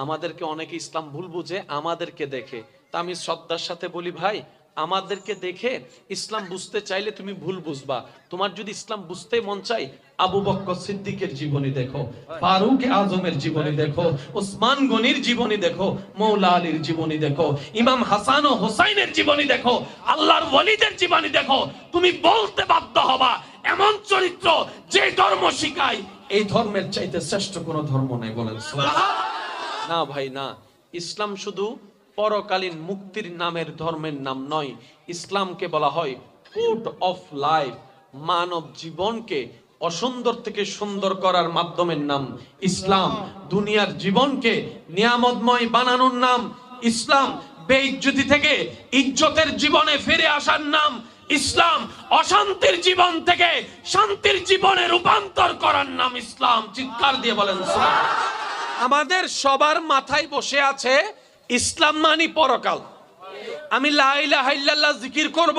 আমাদেরকে অনেকে ইসলাম ভুল বুঝে আমাদেরকে দেখে, তা আমি শ্রদ্ধার সাথে বলি ভাই, আমাদেরকে দেখে ইসলাম বুঝতে চাইলে তুমি ভুল বুঝবা। তোমার যদি ইসলাম বুঝতে মন চাই, আবু বকর সিদ্দিকের জীবনী দেখো, ফারুক আজমের জীবনী দেখো, ওসমান গনির জীবনী দেখো, মৌলা আলীর জীবনী দেখো, ইমাম হাসান ও হোসাইনের জীবনী দেখো, আল্লাহর ওয়ালিদের জীবনী দেখো, তুমি বলতে বাধ্য হবা এমন চরিত্র যে ধর্ম শিখায় এই ধর্মের চাইতে শ্রেষ্ঠ কোনো ধর্ম নেই। বলেন সুবহানাল্লাহ। না ভাই না, ইসলাম শুধু পরকালীন মুক্তির নামের ধর্মের নাম নয়, ইসলামকে বলা হয় কোড অফ লাইফ, মানব জীবনকে অসুন্দর থেকে সুন্দর করার মাধ্যমের নাম ইসলাম, দুনিয়ার জীবনকে নিয়ামতময় বানানোর নাম ইসলাম, বেইজ্জতি থেকে ইজ্জতের জীবনে ফিরে আসার নাম ইসলাম, অশান্তির জীবন থেকে শান্তির জীবনে রূপান্তর করার নাম ইসলাম। চিৎকার দিয়ে বলেন সুবহানাল্লাহ। আমাদের সবার মাথায় বসে আছে ইসলাম মানি পরকাল। আমি লা ইলাহা ইল্লাল্লাহ জিকির করব,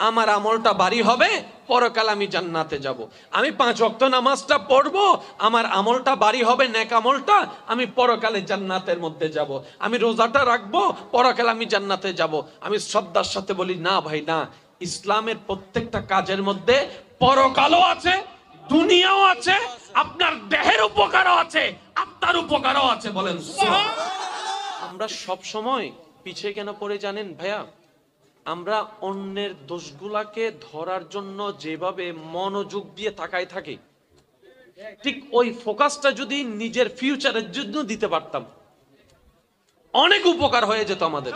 আমার আমলটা ভারী হবে, পরকাল আমি জান্নাতে যাব। আমি 5 ওয়াক্ত নামাজটা পড়বো, আমার আমলটা ভারী হবে, নেক আমলটা, আমি পরকালে জান্নাতের মধ্যে যাব। আমি রোজাটা রাখবো, পরকালে আমি জান্নাতে যাব। আমি শ্রদ্ধার সাথে বলি না ভাই না, ইসলামের প্রত্যেকটা কাজের মধ্যে পরকালও আছে, দুনিয়াও আছে, আপনার দেহের উপকারও আছে, আত্মার উপকারও আছে। বলেন সুবহানাল্লাহ। আমরা সব সময় পিছিয়ে কেন পড়ে জানেন ভাইয়া? আমরা অন্যের দোষগুলাকে ধরার জন্য যেভাবে মনোযোগ দিয়ে তাকায় থাকি, ঠিক ওই ফোকাসটা যদি নিজের ফিউচারের জন্য দিতে পারতাম, অনেক উপকার হয়ে যেত আমাদের।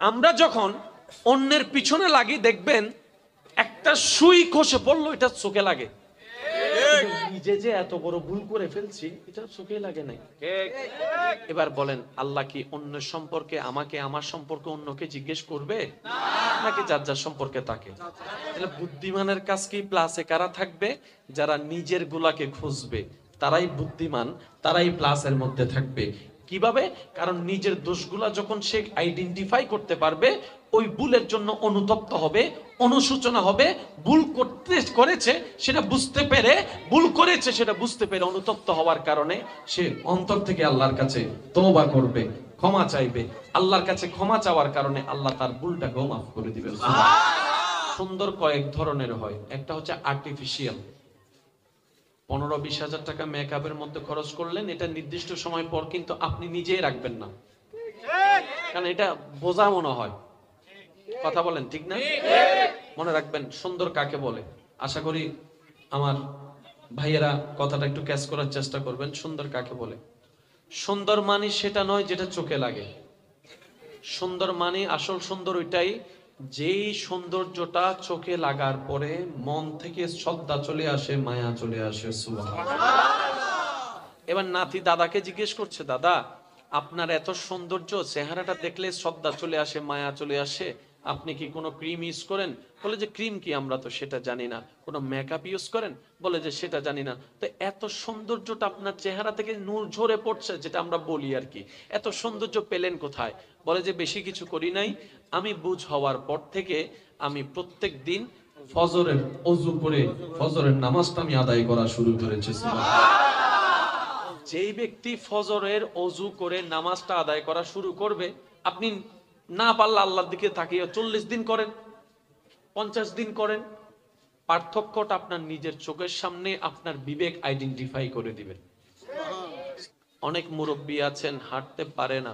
আমরা যখন অন্যের পিছনে লাগি, দেখবেন একটা সুই খসে পড়লো, এটা চোখে লাগে, নিজে যে এত বড় ভুল করে ফেলছি এটা চোখে লাগে নাই। এবার বলেন, আল্লাহ কি অন্য সম্পর্কে আমাকে, আমার সম্পর্কে অন্যকে জিজ্ঞেস করবে নাকি যার যার সম্পর্কে তাকে? তাহলে বুদ্ধিমানের কাজ কি? প্লাসে কারা থাকবে? যারা নিজের গুলাকে খুঁজবে, তারাই বুদ্ধিমান, তারাই প্লাসের মধ্যে থাকবে। কিভাবে? কারণ নিজের দোষগুলা যখন সে আইডেন্টিফাই করতে পারবে, ওই ভুলের জন্য অনুতপ্ত হবে, অনুশোচনা হবে, ভুল করেছে সেটা বুঝতে পেরে, ভুল করেছে সেটা বুঝতে পেরে অনুতপ্ত হওয়ার কারণে সে অন্তর থেকে আল্লাহর কাছে তওবা করবে, ক্ষমা চাইবে। আল্লাহর কাছে ক্ষমা চাওয়ার কারণে আল্লাহ তার ভুলটাকেও মাফ করে দিবেন। সুন্দর কয়েক ধরনের হয়। একটা হচ্ছে আর্টিফিশিয়াল, 15-20 হাজার টাকা মেকআপের মধ্যে খরচ করলেন, এটা নির্দিষ্ট সময় পর কিন্তু আপনি নিজেই রাখবেন না, কারণ এটা বোঝা মনে হয়। কথা বলেন ঠিক না? মনে রাখবেন সুন্দর কাকে বলে। আশা করি আমার ভাইয়েরা কথাটা একটু ক্যাচ করার চেষ্টা করবেন। সুন্দর কাকে বলে? সুন্দর মানে সেটা নয় যেটা চোখে লাগে। সুন্দর মানে, আসল সুন্দর ওইটাই যেই সৌন্দর্যটা চোখে লাগার পরে মন থেকে শ্রদ্ধা চলে আসে, মায়া চলে আসে। সুবহানাল্লাহ। এবার নাতি দাদাকে জিজ্ঞেস করছে, দাদা আপনার এত সৌন্দর্য, চেহারাটা দেখলে শ্রদ্ধা চলে আসে, মায়া চলে আসে, আপনি কি কোনো ক্রিম ইউজ করেন? বলে যে ক্রিম কি, আমরা তো সেটা জানি না। কোনো মেকআপ ইউজ করেন? বলে যে সেটা জানি না। তো এত সৌন্দর্যটা আপনার চেহারা থেকে নূর ঝরে পড়ছে, যেটা আমরা বলি আর কি, এত সৌন্দর্য পেলেন কোথায়? বলে যে বেশি কিছু করি নাই, আমি বুঝ হওয়ার পর থেকে আমি প্রত্যেক দিন ফজরের ওযু করে ফজরের নামাজটা আমি আদায় করা শুরু করেছি। যেই ব্যক্তি ফজরের ওযু করে নামাজটা আদায় করা শুরু করবে, আপনি না পারলে আল্লাহর দিকে তাকিয়ে 40 দিন করেন, 50 দিন করেন, পার্থক্যটা আপনার নিজের চোখের সামনে আপনার বিবেক আইডেন্টিফাই করে দিবেন। অনেক মুরব্বী আছেন হাঁটতে পারে না,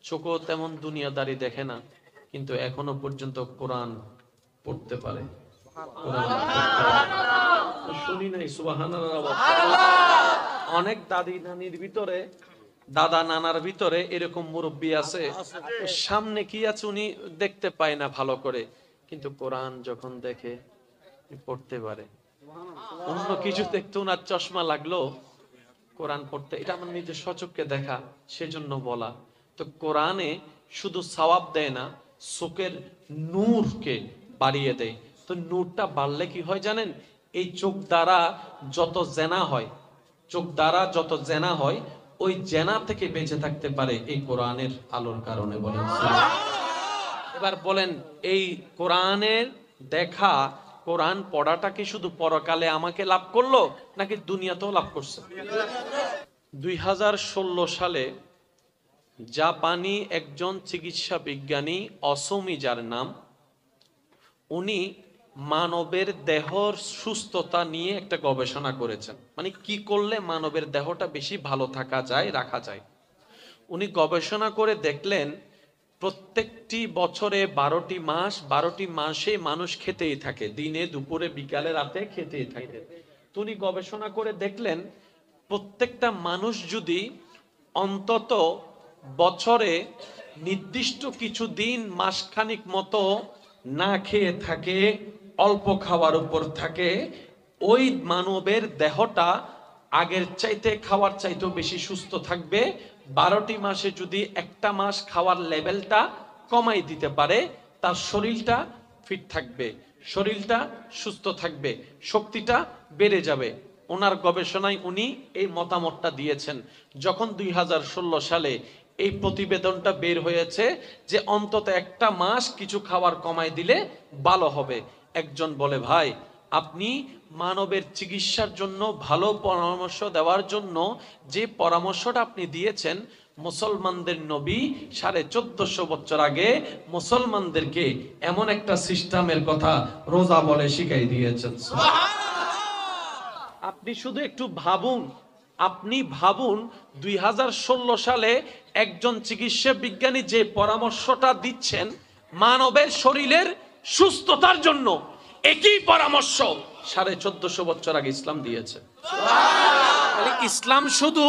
চোখও তেমন দুনিয়াদারি দেখে না, কিন্তু এখনো পর্যন্ত কোরআন পড়তে পারে। শুনি নাই সুবহানাল্লাহ। অনেক দাদি নানির ভিতরে, দাদা নানার ভিতরে এরকম মুরব্বী আছে, সামনে কি আছে উনি দেখতে পায় না ভালো করে, কিন্তু কোরআন যখন দেখে পড়তে পারে। অন্য কিছু দেখতে ওনার চশমা লাগলো, কোরআন পড়তে, এটা আমার নিজের সচক্ষে দেখা, সেজন্য বলা। তো কোরআনে শুধু সওয়াব দেয় না, চোখের নূরকে বাড়িয়ে দেয়। তো নূরটা বাড়লে কি হয় জানেন? এই চোখ দ্বারা যত জেনা হয়, চোখ দ্বারা যত জেনা হয়, ওই জেনা থেকে বেঁচে থাকতে পারে এই কোরআনের আলোর কারণে। বলেন এবার বলেন, এই কোরআনের দেখা, কোরআন পড়াটা কি শুধু পরকালে আমাকে লাভ করলো নাকি দুনিয়াতেও লাভ করছে? 2016 সালে জাপানি একজন চিকিৎসা বিজ্ঞানী অসমি, যার নাম, উনি মানবের দেহর সুস্থতা নিয়ে একটা গবেষণা করেছেন। মানে কি করলে মানবের দেহটা বেশি ভালো থাকা যায়, রাখা যায়। উনি গবেষণা করে দেখলেন প্রত্যেকটি বছরে 12টি মাস, 12টি মাসে মানুষ খেতেই থাকে, দিনে দুপুরে বিকালে রাতে খেতেই থাকে। তো উনি গবেষণা করে দেখলেন প্রত্যেকটা মানুষ যদি অন্তত বছরে নির্দিষ্ট কিছু দিন, মাসখানিক মতো না খেয়ে থাকে, অল্প খাওয়ার উপর থাকে, ওই মানবের দেহটা আগের চাইতে, খাওয়ার চাইতেও বেশি সুস্থ থাকবে। 12টি মাসে যদি একটা মাস খাওয়ার লেভেলটা কমাই দিতে পারে, তার শরীরটা ফিট থাকবে, শরীরটা সুস্থ থাকবে, শক্তিটা বেড়ে যাবে। ওনার গবেষণায় উনি এই মতামতটা দিয়েছেন। যখন 2016 সালে এই প্রতিবেদনটা বের হয়েছে যে অন্তত একটা মাস কিছু খাবার কমাই দিলে ভালো হবে, একজন বলে, ভাই আপনি মানবের চিকিৎসার জন্য ভালো পরামর্শ দেওয়ার জন্য যে পরামর্শটা আপনি দিয়েছেন, মুসলমানদের নবী 1450 বছর আগে মুসলমানদেরকে এমন একটা সিস্টেমের কথা রোজা বলে শিখাই দিয়েছেন। আপনি শুধু একটু ভাবুন, আপনি ভাবুন 2016 সালে একজন চিকিৎসা বিজ্ঞানী যে পরামর্শটা দিচ্ছেন মানবের শরীরের সুস্থতার জন্য, একই পরামর্শ 1450 বছর আগে ইসলাম দিয়েছে। ইসলাম শুধু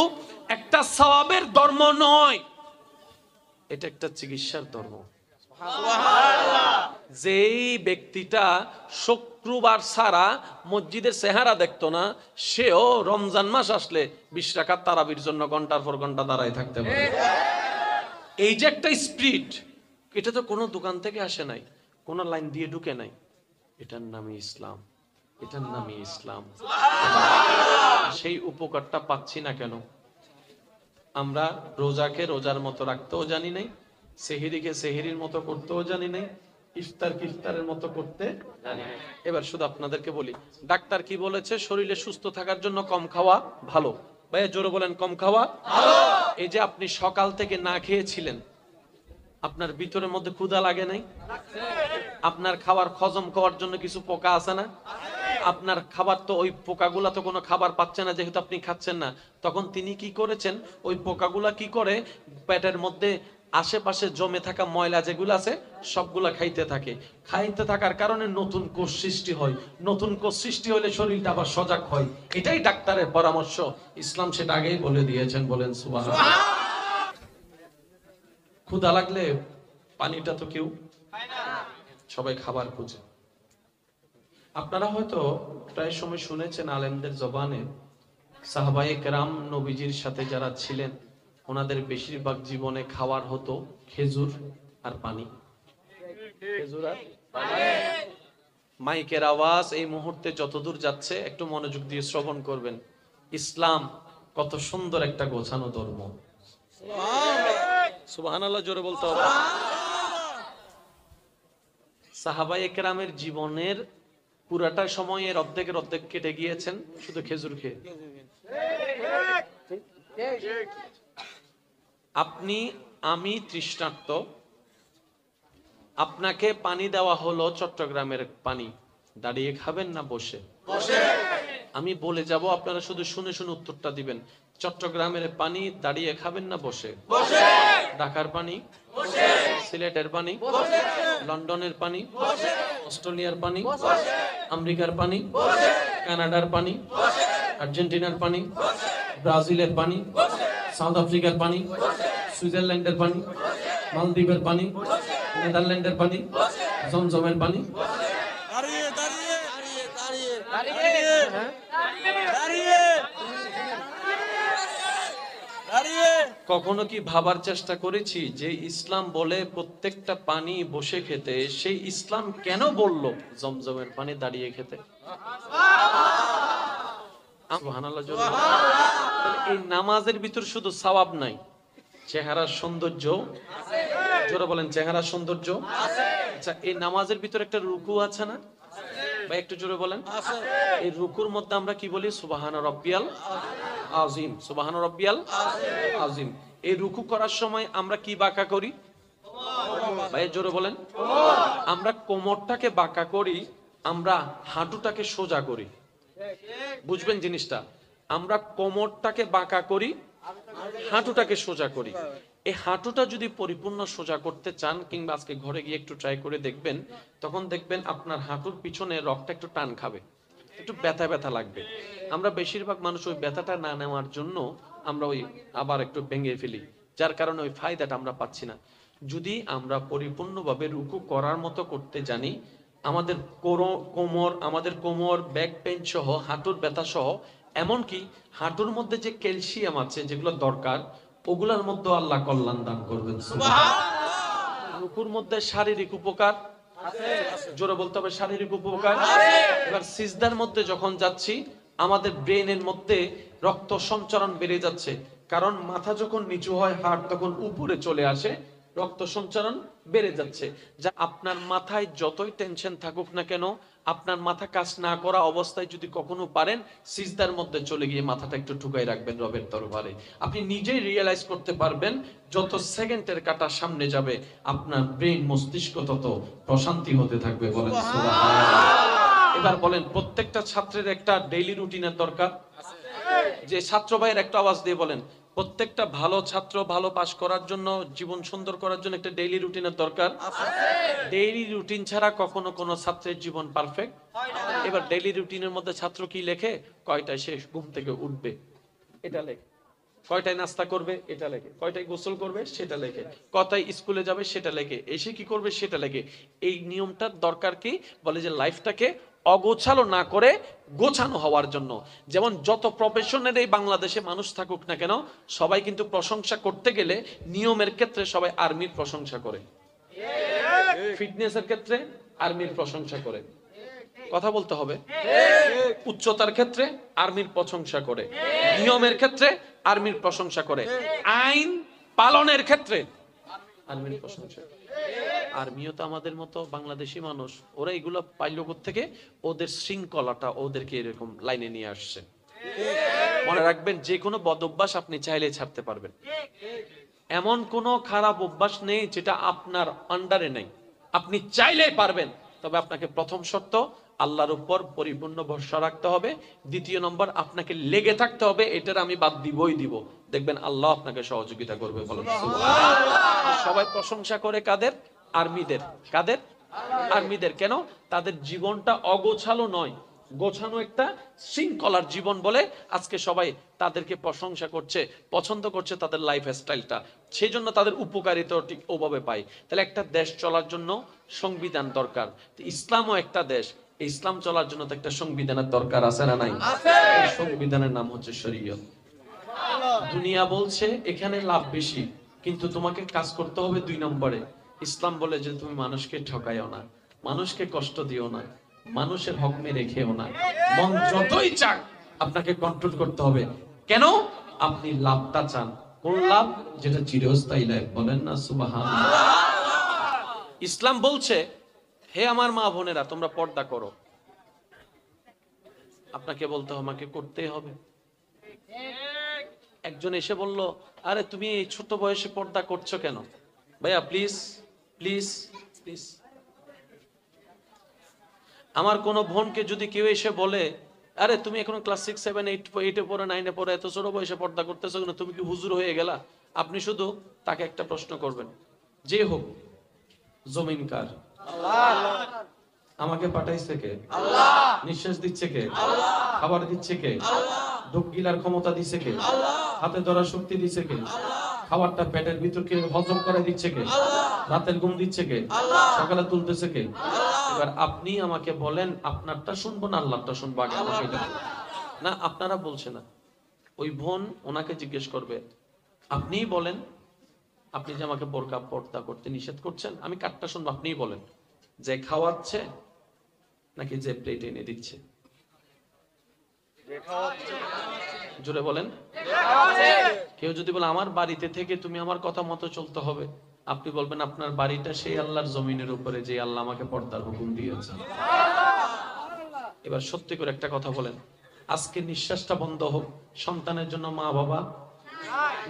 একটা সওয়াবের ধর্ম নয়, এটা একটা চিকিৎসার ধর্ম। যেই ব্যক্তিটা শুক্রবার ছাড়া মসজিদের চেহারা দেখতো না, সেও রমজান মাস আসলে 20 রাকাত তারাবির জন্য ঘন্টার পর ঘন্টা দাঁড়ায় থাকতে পারে। এই যে একটা স্পিরিট, এটা তো কোনো দোকান থেকে আসে নাই, কোনো লাইন দিয়ে ঢুকে নাই, এটার নামই ইসলাম, এটার নামই ইসলাম। সেই উপকারটা পাচ্ছি না কেন? আমরা রোজাকে রোজার মতো রাখতেও জানি নাই, সেহরিকে সেহরির মতো করতেও জানি নাই, ইফতারের মতো করতে জানি নাই। এবার শুধু আপনাদেরকে বলি, ডাক্তার কি বলেছে? শরীরে সুস্থ থাকার জন্য কম খাওয়া ভালো। ভাইয়া জোরে বলেন, কম খাওয়া ভালো। এই যে আপনি সকাল থেকে না খেয়েছিলেন, আপনার ভিতরের মধ্যে ক্ষুধা লাগে নাই? আপনার খাবার হজম করার জন্য কিছু পোকা আছে না? আপনার খাবার তো, ওই পোকাগুলা তো কোনো খাবার পাচ্ছে না, যেহেতু আপনি খাচ্ছেন না। তখন তিনি কি করেছেন? ওই পোকাগুলা কি করে পেটের মধ্যে আশেপাশে জমে থাকা ময়লা যেগুলো আছে সবগুলা খাইতে থাকে। খাইতে থাকার কারণে নতুন কোষ সৃষ্টি হয়, নতুন কোষ সৃষ্টি হলে শরীরটা আবার সজাগ হয়। এটাই ডাক্তারের পরামর্শ, ইসলাম সেটা আগেই বলে দিয়েছেন। বলেন সুবহানাল্লাহ। ক্ষুধা লাগলে পানিটা তো কেউ খায় না, সবাই খাবার খুঁজে। আপনারা হয়তো প্রায় সময় শুনেছেন আলেমদের জবানে, সাহাবায়ে কেরাম নবীজির সাথে যারা ছিলেন ওনাদের বেশিরভাগ জীবনে খাবার হতো খেজুর আর পানি। খেজুর আর পানি। মাইকের আওয়াজ এই মুহূর্তে যতদূর যাচ্ছে একটু মনোযোগ দিয়ে শ্রবণ করবেন। ইসলাম কত সুন্দর একটা গোছানো ধর্ম। সুবহানাল্লাহ জোরে বলতে হবে। সাহাবায়ে কেরামের জীবনের পুরাটা সময়ের অর্ধেক কেটে গিয়েছেন শুধু খেজুর খেয়ে। আপনি, আমি তৃষ্ণার্ত, আপনাকে পানি দেওয়া হলো চট্টগ্রামের পানি, দাঁড়িয়ে খাবেন না বসে? আমি বলে যাব, আপনারা শুধু শুনে শুনে উত্তরটা দিবেন। চট্টগ্রামের পানি দাঁড়িয়ে খাবেন না বসে? ঢাকার পানি, সিলেটের পানি, লন্ডনের পানি, অস্ট্রেলিয়ার পানি, আমেরিকার পানি, কানাডার পানি, আর্জেন্টিনার পানি, ব্রাজিলের পানি, সাউথ আফ্রিকার পানি, সুইজারল্যান্ডের পানি, মালদ্বীপের পানি, নেদারল্যান্ডের পানি, জমজমের পানি। কখনো কি ভাবার চেষ্টা করেছি যে ইসলাম বলে প্রত্যেকটা পানি বসে খেতে, সেই ইসলাম কেন বলল জমজমের পানি দাঁড়িয়ে খেতে? সুবহানাল্লাহ জোরে বলেন। তাহলে এই নামাজের ভিতর শুধু সওয়াব নাই, চেহারার সৌন্দর্য, জোরে বলেন চেহারার সৌন্দর্য। আচ্ছা, এই নামাজের ভিতর একটা রুকু আছে না ভাই? একটু জোরে বলেন। এই রুকুর মধ্যে আমরা কি বলি? সুবহানা রাব্বিয়াল আযীম, সুবহানা রাব্বিয়াল আযীম। এই রুকু করার সময় আমরা কি বাঁকা করি ভাই? জোরে বলেন। আমরা কোমরটাকে বাঁকা করি, আমরা হাঁটুটাকে সোজা করি। বুঝবেন জিনিসটা? আমরা কোমরটাকে বাঁকা করি, হাঁটুটাকে সোজা করি। এই হাঁটুটা যদি পরিপূর্ণ সোজা করতে চান, কিংবা আজকে ঘরে গিয়ে একটু ট্রাই করে দেখবেন, তখন দেখবেন আপনার হাঁটুর পিছনে রগটা একটু টান খাবে, একটু ব্যথা ব্যথা লাগবে। আমরা বেশিরভাগ মানুষ ওই ব্যথাটা না নেওয়ার জন্য আমরা ওই আবার একটু ভেঙে ফেলি, যার কারণে ওই ফায়দাটা আমরা পাচ্ছি না। যদি আমরা পরিপূর্ণভাবে রুকু করার মতো করতে জানি, আমাদের কোমর ব্যাক পেইন সহ, হাঁটুর ব্যথা সহ, এমনকি হাঁটুর মধ্যে যে ক্যালসিয়াম আছে যেগুলো দরকার, ওগুলোর মধ্যে আল্লাহ কল্যাণ দান করবেন। সুবহানাল্লাহ। রুকুর মধ্যে শারীরিক উপকার আছে, জোরে বলতে হবে শারীরিক উপকার। এবার সিজদার মধ্যে যখন যাচ্ছি, আমাদের ব্রেনের মধ্যে রক্ত সঞ্চারণ বেড়ে যাচ্ছে, কারণ মাথা যখন নিচু হয়, হাড় তখন উপরে চলে আসে, রক্ত সঞ্চারণ বেড়ে যাচ্ছে। যা আপনার মাথায় যতই টেনশন থাকুক না কেন, আপনার মাথা কাজ না করা অবস্থায় যদি কখনো পারেন, সিজদার মধ্যে চলে গিয়ে মাথাটা একটু ঠুকাই রাখবেন রবের দরবারে। আপনি নিজেই রিয়েলাইজ করতে পারবেন, যত সেকেন্ডের কাটা সামনে যাবে, আপনার ব্রেন মস্তিষ্ক তত প্রশান্তি হতে থাকবে। বলেন সুবহানাল্লাহ। এবার বলেন, প্রত্যেকটা ছাত্রের একটা ডেইলি রুটিনের দরকার। যে ছাত্র ভাইয়ের একটা আওয়াজ দিয়ে বলেন, প্রত্যেকটা ভালো ছাত্র ভালো পাস করার জন্য, জীবন সুন্দর করার জন্য একটা ডেইলি রুটিনের দরকার। ডেইলি রুটিন ছাড়া কখনো কোনো ছাত্রের জীবন পারফেক্ট হয় না। এবার ডেইলি রুটিনের মধ্যে ছাত্র কি লেখে? কয়টায় সে ঘুম থেকে উঠবে এটা লেখে, কয়টায় নাস্তা করবে এটা লেখে, কয়টায় গোসল করবে সেটা লেখে, কয়টায় স্কুলে যাবে সেটা লেখে, এসে কি করবে সেটা লেখে। এই নিয়মটার দরকার কি? বলে যে লাইফটাকে অগোছালো না করে গোছানো হওয়ার জন্য। যেমন যত প্রফেশনের এই বাংলাদেশে মানুষ থাকুক না কেন, সবাই কিন্তু প্রশংসা করতে গেলে নিয়মের ক্ষেত্রে সবাই আর্মির প্রশংসা করে, ফিটনেসের ক্ষেত্রে আর্মির প্রশংসা করে, কথা বলতে হবে, উচ্চতার ক্ষেত্রে আর্মির প্রশংসা করে, নিয়মের ক্ষেত্রে আর্মির প্রশংসা করে, আইন পালনের ক্ষেত্রে আর্মির প্রশংসা করে। আর্মিও তো আমাদের মতো বাংলাদেশি মানুষ, ওরা এগুলো পাইল থেকে, ওদের শৃঙ্খলাটা ওদেরকে এরকম লাইনে নিয়ে আসছে। মনে রাখবেন, যে কোনো বদ অভ্যাস আপনি চাইলে ছাড়তে পারবেন। এমন কোনো খারাপ অভ্যাস নেই যেটা আপনার আন্ডারে নেই, আপনি চাইলেই পারবেন। তবে আপনাকে প্রথম শর্ত, আল্লাহর উপর পরিপূর্ণ ভরসা রাখতে হবে। দ্বিতীয় নম্বর, আপনাকে লেগে থাকতে হবে, এটার আমি বাদ দিবই দিব। দেখবেন আল্লাহ আপনাকে সহযোগিতা করবে। বলেন সুবহানাল্লাহ। সবাই প্রশংসা করে কাদের? আর্মিদের। কাদের? আর্মিদের। কেন? তাদের জীবনটা অগোছালো নয়, গোছানো একটা শৃঙ্খলার জীবন বলে আজকে সবাই তাদেরকে প্রশংসা করছে, পছন্দ করছে তাদের লাইফ স্টাইলটা, সেই জন্য তাদের উপকারিতা ঠিক ওভাবে পায়। তাহলে একটা দেশ চলার জন্য সংবিধান দরকার। ইসলামও একটা দেশ, ইসলাম চলার জন্য তো একটা সংবিধানের দরকার আছে না নাই? এই সংবিধানের নাম হচ্ছে শরীয়ত। দুনিয়া বলছে এখানে লাভ বেশি, কিন্তু তোমাকে কাজ করতে হবে 2 নম্বরে। ইসলাম বলে যে তুমি মানুষকে ঠকাইও না, মানুষকে কষ্ট দিও না, মানুষের হক মেরে খেও না। মন যতই চাক আপনাকে কন্ট্রোল করতে হবে। কেন? আপনি লাভটা চান। কোন লাভ? যেটা চিরস্থায়ী লাভ। বলেন না সুবহানাল্লাহ। ইসলাম বলছে, হে আমার মা বোনেরা, তোমরা পর্দা করো। আপনাকে বলতে হবে, আমাকে করতেই হবে। একজন এসে বলল, আরে তুমি এই ছোট বয়সে পর্দা করছো কেন? ভাইয়া প্লিজ প্লিজ প্লিজ। আমার কোনো বোনকে যদি কেউ এসে বলে, আরে তুমি এখনো ক্লাস 6, 7, 8 পড়ে 9 পড়ে এত ছোট বয়সে পর্দা করতেছো কেন? তুমি কি হুজুর হয়ে গেলা? আপনি শুধু তাকে একটা প্রশ্ন করবেন, যে হোক, জমিন কার? আল্লাহ। আমাকে পাঠাইছে কে? আল্লাহ। নিঃশ্বাস দিচ্ছে কে? আল্লাহ। খাবার দিচ্ছে কে? আল্লাহ। ঢোক গিলার ক্ষমতা দিচ্ছে কে? আল্লাহ। হাতে ধরার শক্তি দিচ্ছে কে? আল্লাহ। খাবারটা পেটের ভিতরকে হজম করে দিচ্ছে কে? আল্লাহ। রাতের ঘুম দিচ্ছে কে? আল্লাহ। সকালে তুলতেছে কে? আল্লাহ। এবার আপনি আমাকে বলেন, আপনারটা শুনবো না আল্লাহরটা শুনবো? আগে আমাকে এটা না, আপনারা বলছে না। ওই বোন ওনাকে জিজ্ঞেস করবে, আপনিই বলেন, আপনি যে আমাকে বোরকা পর্দা করতে নিষেধ করছেন, আমি কাটটা শুনবো, আপনিই বলেন যে খাওয়াচ্ছে নাকি যে প্লেট এনে দিচ্ছে? জোরে বলেন। কেউ যদি বলে আমার বাড়িতে থেকে তুমি আমার কথা মতো চলতে হবে, আপনি বলবেন আপনার বাড়িটা সেই আল্লাহর জমিনের উপরে যে আল্লাহ আমাকে পর্দার হুকুম দিয়েছে। এবার সত্যি করে একটা কথা বলেন, আজকে নিঃশ্বাসটা বন্ধ হোক, সন্তানের জন্য মা বাবা,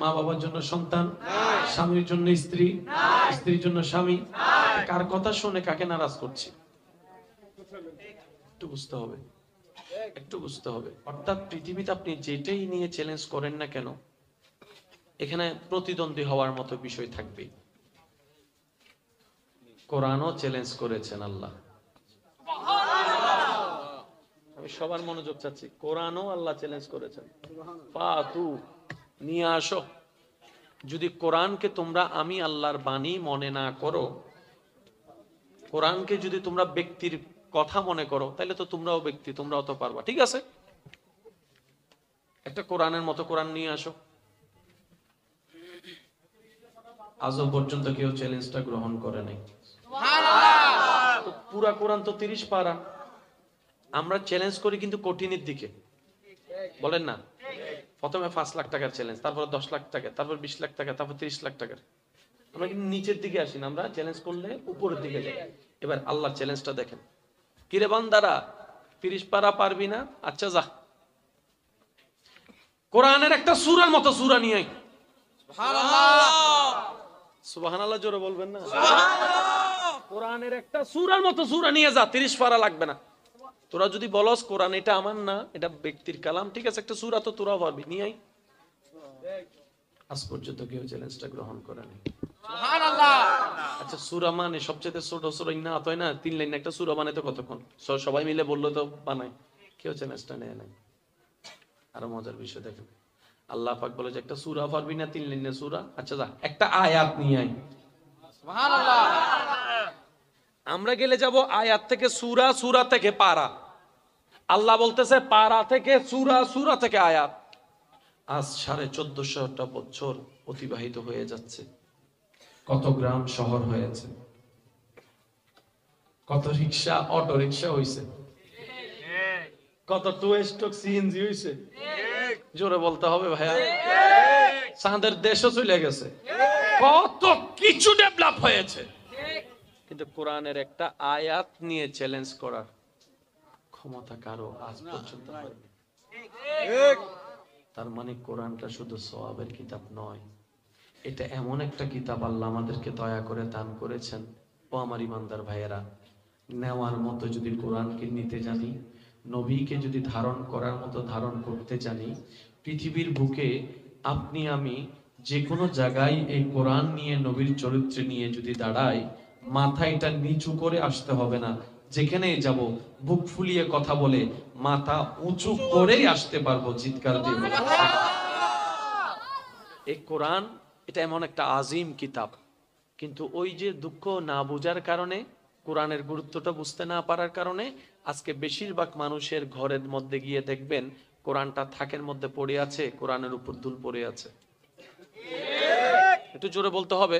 মা বাবার জন্য সন্তান, স্বামীর জন্য স্ত্রী, স্ত্রীর জন্য স্বামী, কার কথা শুনে কাকে নারাজ করছি? একটু বুঝতে হবে, একটু বুঝতে হবে। অর্থাৎ পৃথিবীতে আপনি যেটাই নিয়ে চ্যালেঞ্জ করেন না কেন, এখানে প্রতিদ্বন্দ্বী হওয়ার মতো বিষয় থাকবে। কোরআনও চ্যালেঞ্জ করেছেন আল্লাহ। আমি সবার মনোযোগ চাচ্ছি, কোরআনও আল্লাহ চ্যালেঞ্জ করেছেন, ফাতু, নিয়ে আসো। যদি কোরআনকে তোমরা আমি আল্লাহর বাণী মনে না করো, কোরআনকে যদি তোমরা ব্যক্তির কথা মনে করো, তাহলে তো তোমরাও ব্যক্তি, তোমরাও তো পারবা। ঠিক আছে, একটা কোরআনের মতো কোরআন নিয়ে আসো। আজও পর্যন্ত কেউ চ্যালেঞ্জটা গ্রহণ করে নাই। তো পুরা কোরআন তো 30 পারা। আমরা চ্যালেঞ্জ করি কিন্তু কঠিনের দিকে, বলেন না? প্রথমে 5 লাখ টাকার চ্যালেঞ্জ, তারপর 10 লাখ টাকা, তারপর 20 লাখ টাকা, তারপর 30 লাখ টাকার। আমরা কিন্তু নিচের দিকে আসি না, আমরা চ্যালেঞ্জ করলে উপরের দিকে যাই। এবার আল্লাহ চ্যালেঞ্জটা দেখেন, কিরে বান্দারা 30 পারা পারবি না? আচ্ছা যা, কোরআনের একটা সূরার মতো সূরা নিয়ে আয়। সুবহানাল্লাহ, জোরে বলবেন না? কোরআনের একটা সূরার মতো সূরা নিয়ে যা, 30 পারা লাগবে না। তোরা যদি বলস কোরআন এটা আমার না, এটা ব্যক্তির কালাম, ঠিক আছে, একটা সূরা তো তোরাও পারবি, নিয়ে আয়। আজ পর্যন্ত কেউ চ্যালেঞ্জটা গ্রহণ করেনি। আচ্ছা, সূরা মানে সবচেয়ে ছোট সূরা না, তাই না? 3 লাইন একটা সূরা বানাইতে কতক্ষণ? সবাই মিলে বললো তো বানাই, কেউ চ্যালেঞ্জটা নেয় নাই। আরো মজার বিষয় দেখেন, আল্লাহ পাক বলে যে একটা সূরা পারবি না, 3 লাইনের সূরা, আচ্ছা যা একটা আয়াত নিয়ে আয়। সুবহানাল্লাহ। আমরা গেলে যাব আয়াত থেকে সূরা, সূরা থেকে পারা। আল্লাহ বলতেছে পারা থেকে সূরা, সূরা থেকে আয়াত। আজ 1450টা বছর অতিবাহিত হয়ে যাচ্ছে, কত গ্রাম শহর হয়েছে, কত রিক্সা অটো রিক্সা হইছে, কত টুয়েস্টক সিএনজি হইছে। জোরে বলতে হবে ভাইয়া। চাঁদের দেশও চলে গেছে, কত কিছু ডেভেলপ হয়েছে, কিন্তু কোরআনের একটা আয়াত নিয়ে চ্যালেঞ্জ করার ক্ষমতা কারো আজ পর্যন্ত হয়নি। তার মানে কোরআনটা শুধু সওয়াবের কিতাব নয়, এটা এমন একটা কিতাব আল্লাহ আমাদেরকে দয়া করে দান করেছেন। ও আমার ইমানদার ভাইয়েরা, নেওয়ার মতো যদি কোরআনকে নিতে জানি, নবীকে যদি ধারণ করার মতো ধারণ করতে জানি, পৃথিবীর বুকে আপনি আমি যে কোনো জায়গায় এই কোরআন নিয়ে, নবীর চরিত্র নিয়ে যদি দাঁড়াই, মাথা এটা নিচু করে আসতে হবে না। যেখানেই যাব বুক ফুলিয়ে কথা বলে মাথা উঁচু করেই আসতে পারবো, চিৎকার দিয়ে। এই কোরআন এটা এমন একটা আজিম কিতাব, কিন্তু ওই যে দুঃখ না বোঝার কারণে, কোরআনের গুরুত্বটা বুঝতে না পারার কারণে আজকে বেশিরভাগ মানুষের ঘরের মধ্যে গিয়ে দেখবেন কোরআনটা থাকের মধ্যে পড়ে আছে, কোরআনের উপর দুল পড়ে আছে। একটু জোরে বলতে হবে।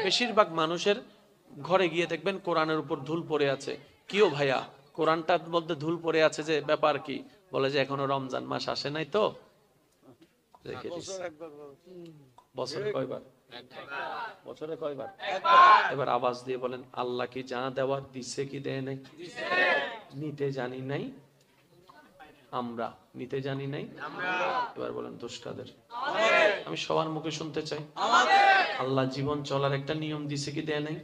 বেশিরভাগ মানুষের ঘরে গিয়ে দেখবেন কোরআনের উপর ধুল পড়ে আছে। কিও ভাইয়া, কোরআনটার মধ্যে ধুল পড়ে আছে যে, ব্যাপার কি? বলে যে এখনো রমজান মাস আসে নাই তো রেখে দিস। বছরে কয়বার? বছরে কয়বার? এবার আওয়াজ দিয়ে বলেন, আল্লাহ কি যা দেওয়ার দিচ্ছে কি দেয় নাই? নিতে জানি নাই আমরা, নিতে জানি নাই। এবার বলেন দোষ কাদের? আমি সবার মুখে শুনতে চাই, আল্লাহ জীবন চলার একটা নিয়ম দিছে কি দেয় নাই?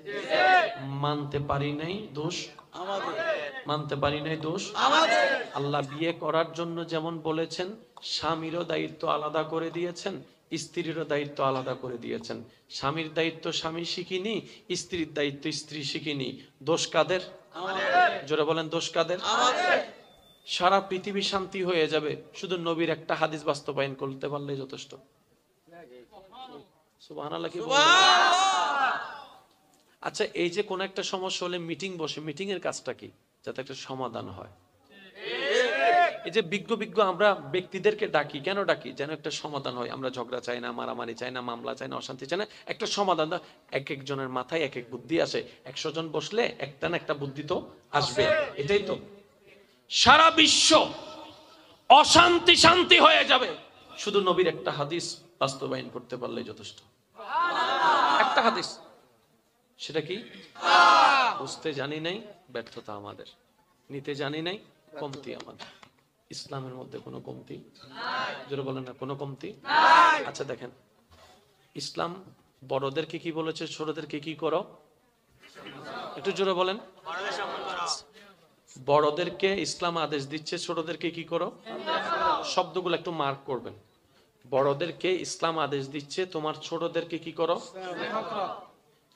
মানতে পারি নাই, দোষ আমাদের। মানতে পারি নাই, দোষ আমাদের। আল্লাহ বিয়ে করার জন্য যেমন বলেছেন, স্বামীরও দায়িত্ব আলাদা করে দিয়েছেন, স্ত্রীরও দায়িত্ব আলাদা করে দিয়েছেন। স্বামীর দায়িত্ব স্বামী শিখিনি, স্ত্রীর দায়িত্ব স্ত্রী শিখিনি। দোষ কাদের? জোরে বলেন, দোষ কাদের? সারা পৃথিবী শান্তি হয়ে যাবে শুধু নবীর একটা হাদিস বাস্তবায়ন করতে পারলেই যথেষ্ট। সুবহানাল্লাহ কি বলেন? আচ্ছা, এই যে কোন একটা সমস্যা হলে মিটিং বসে, মিটিং এর কাজটা কি? যাতে একটা সমাধান হয়। এই যে বিজ্ঞ বিজ্ঞ আমরা ব্যক্তিদেরকে ডাকি, কেন ডাকি? যেন একটা সমাধান হয়। আমরা ঝগড়া চাই না, মারামারি চাই না, মামলা চাই না, অশান্তি চাই না, একটা সমাধান। এক একজনের মাথায় এক এক বুদ্ধি আসে, 100 জন বসলে একটা না একটা বুদ্ধি তো আসবে। এটাই তো সারা বিশ্ব অশান্তি শান্তি হয়ে যাবে শুধু নবীর একটা হাদিস বাস্তবায়ন করতে পারলেই যথেষ্ট। একটা হাদিস, সেটা কি? বুঝতে জানি নাই, ব্যর্থতা আমাদের। নিতে জানি নাই, কমতি আমাদের। ইসলামের মধ্যে কোনো কমতি জোরে বলেন না, কোনো কমতি। আচ্ছা দেখেন, ইসলাম বড়দেরকে কি বলেছে, ছোটদেরকে কি করো? একটু জোরে বলেন। বড়দেরকে ইসলাম আদেশ দিচ্ছে, ছোটদেরকে কি করো? শব্দগুলো একটু মার্ক করবেন। বড়দেরকে ইসলাম আদেশ দিচ্ছে, তোমার ছোটদেরকে কি করো?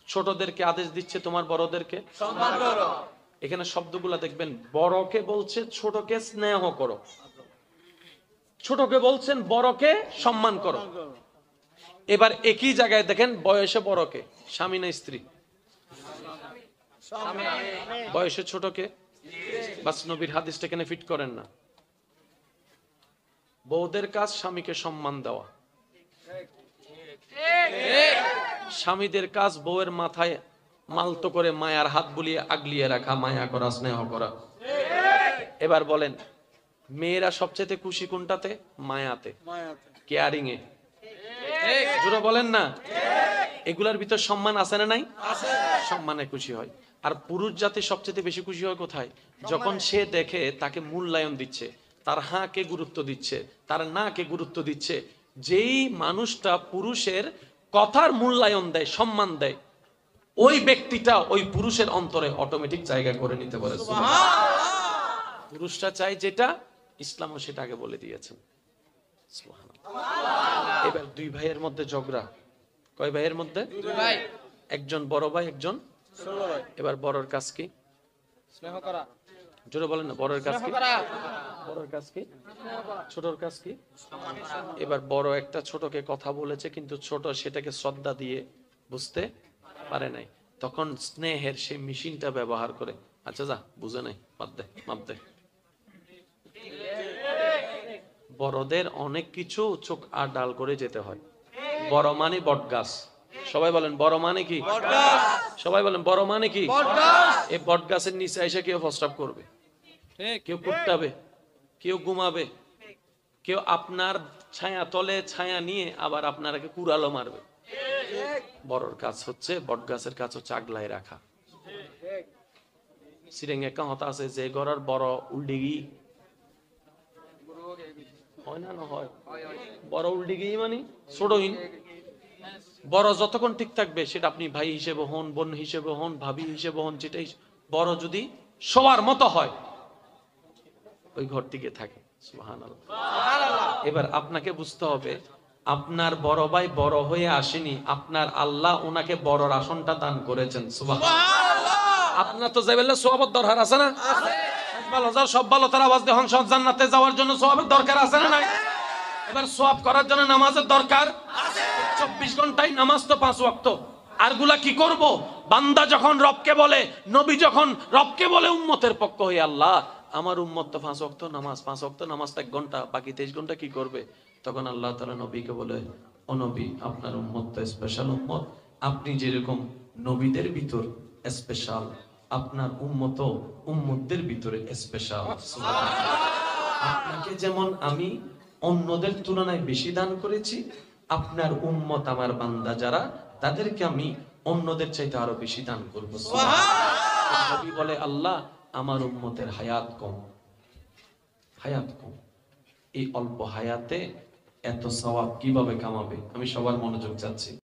ছোটদেরকে আদেশ দিচ্ছে, তোমার বড়দেরকে সম্মান করো। এখানে শব্দগুলো দেখবেন, বড়কে বলছে ছোটকে স্নেহ করো, ছোটকে বলছেন বড়কে সম্মান করো। এবার একই জায়গায় দেখেন, বয়সে বড়কে, স্বামী না স্ত্রী? বয়সে ছোটকে, বাস নবীর হাদিসটা এখানে ফিট করেন না। বউদের কাজ স্বামীকে সম্মান দেওয়া, স্বামীদের কাজ বউয়ের মাথায় মালতো করে মায়ার হাত বুলিয়ে আগলিয়ে রাখা, মায়া করা, স্নেহ করা। এবার বলেন, মেয়েরা সবচেয়ে খুশি কোনটাতে? মায়াতে, কেয়ারিং এ। জোরে বলেন না। এগুলার ভিতর সম্মান আছে না নাই? সম্মানে খুশি হয়। আর পুরুষ জাতি সবচেয়ে বেশি খুশি হয় কোথায়? যখন সে দেখে তাকে মূল্যায়ন দিচ্ছে, তার হাঁকে গুরুত্ব দিচ্ছে, তার নাকে গুরুত্ব দিচ্ছে। যেই মানুষটা পুরুষের কথার মূল্যায়ন দেয়, সম্মান দেয়, ওই ব্যক্তিটা ওই পুরুষের অন্তরে অটোমেটিক জায়গা করে নিতে পারে। পুরুষটা চাই যেটা, ইসলামও সেটা আগে বলে দিয়েছেন। এবার দুই ভাইয়ের মধ্যে ঝগড়া। কয় ভাইয়ের মধ্যে? একজন বড় ভাই, একজন ছোট ভাই। এবার বড়র কাজ কি? স্নেহ করা। জোরে বলেন না, বড়র কাজ কি? বড়র কাজ কি? ছোটর কাজ কি? এবার বড় একটা ছোটকে কথা বলেছে, কিন্তু ছোট সেটাকে শ্রদ্ধা দিয়ে বুঝতে পারে নাই। তখন স্নেহের সেই মেশিনটা ব্যবহার করে, আচ্ছা যা, বুঝে নাই, বাদ দে, মাপ দে। বড়দের অনেক কিছু চোখ আর ডাল করে যেতে হয়। বড় মানে বট গাছ। সবাই বলেন বড় মানে কি? সবাই বলেন বড় মানে কি? এই বট গাছের নিচে এসে কেউ প্রস্রাব করবে, কেউ কুট্টাবে, কেউ ঘুমাবে, কেউ আপনার ছায়া তলে ছায়া নিয়ে আবার আপনাকে কুড়ালো মারবে। বড়র কাজ হচ্ছে, বট গাছের কাজ হচ্ছে আগলায় রাখা। সিরেঙ্গে কথা আছে যে গড়ার বড় উল্ডিগি হয় না, না হয় বড় উল্ডিগি মানে ছোটহীন। বড় যতক্ষণ ঠিক থাকবে, সেটা আপনি ভাই হিসেবে হন, বোন হিসেবে হন, ভাবি হিসেবে হন, যেটাই বড় যদি সবার মতো হয়, ওই ঘর টিকে থাকে। সুবহানাল্লাহ। এবার আপনাকে বুঝতে হবে, আপনার বড় ভাই বড় হয়ে আসেনি, আপনার আল্লাহ ওনাকে বড়র আসনটা দান করেছেন। সুবহানাল্লাহ। আপনার তো যাইবেন সওয়াবের দরকার আছে না? ভালো যাও, সব ভালো তার আওয়াজ দেন, সব জান্নাতে যাওয়ার জন্য সওয়াবের দরকার আছে না নাই? এবার সওয়াব করার জন্য নামাজের দরকার আছে। 24 ঘন্টায় নামাজ তো 5 ওয়াক্ত। আরগুলা কি করব? বান্দা যখন রবকে বলে, নবী যখন রবকে বলে উম্মতের পক্ষ হয়ে, আল্লাহ আমার উম্মত তো 5 ওয়াক্ত নামাজ, 5 ওয়াক্ত নামাজ 1 ঘন্টা, বাকি 23 ঘন্টা কি করবে? তখন আল্লাহ তাআলা নবীকে বলে, ও নবী, আপনার উম্মত তো স্পেশাল উম্মত, আপনি যেরকম নবীদের ভিতর স্পেশাল, আপনার উম্মত উম্মতদের ভিতরে স্পেশাল। আপনাকে যেমন আমি অন্যদের তুলনায় বেশি দান করেছি, আপনার উম্মত আমার বান্দা যারা, তাদেরকে আমি অন্যদের চাইতে আরো বেশি দান করব। সুবহানাল্লাহ। নবী বলে, আল্লাহ আমার উম্মতের হায়াত কম, হায়াত কম, এই অল্প হায়াতে এত সওয়াব কিভাবে কামাবে? আমি সবার মনোযোগ চাচ্ছি।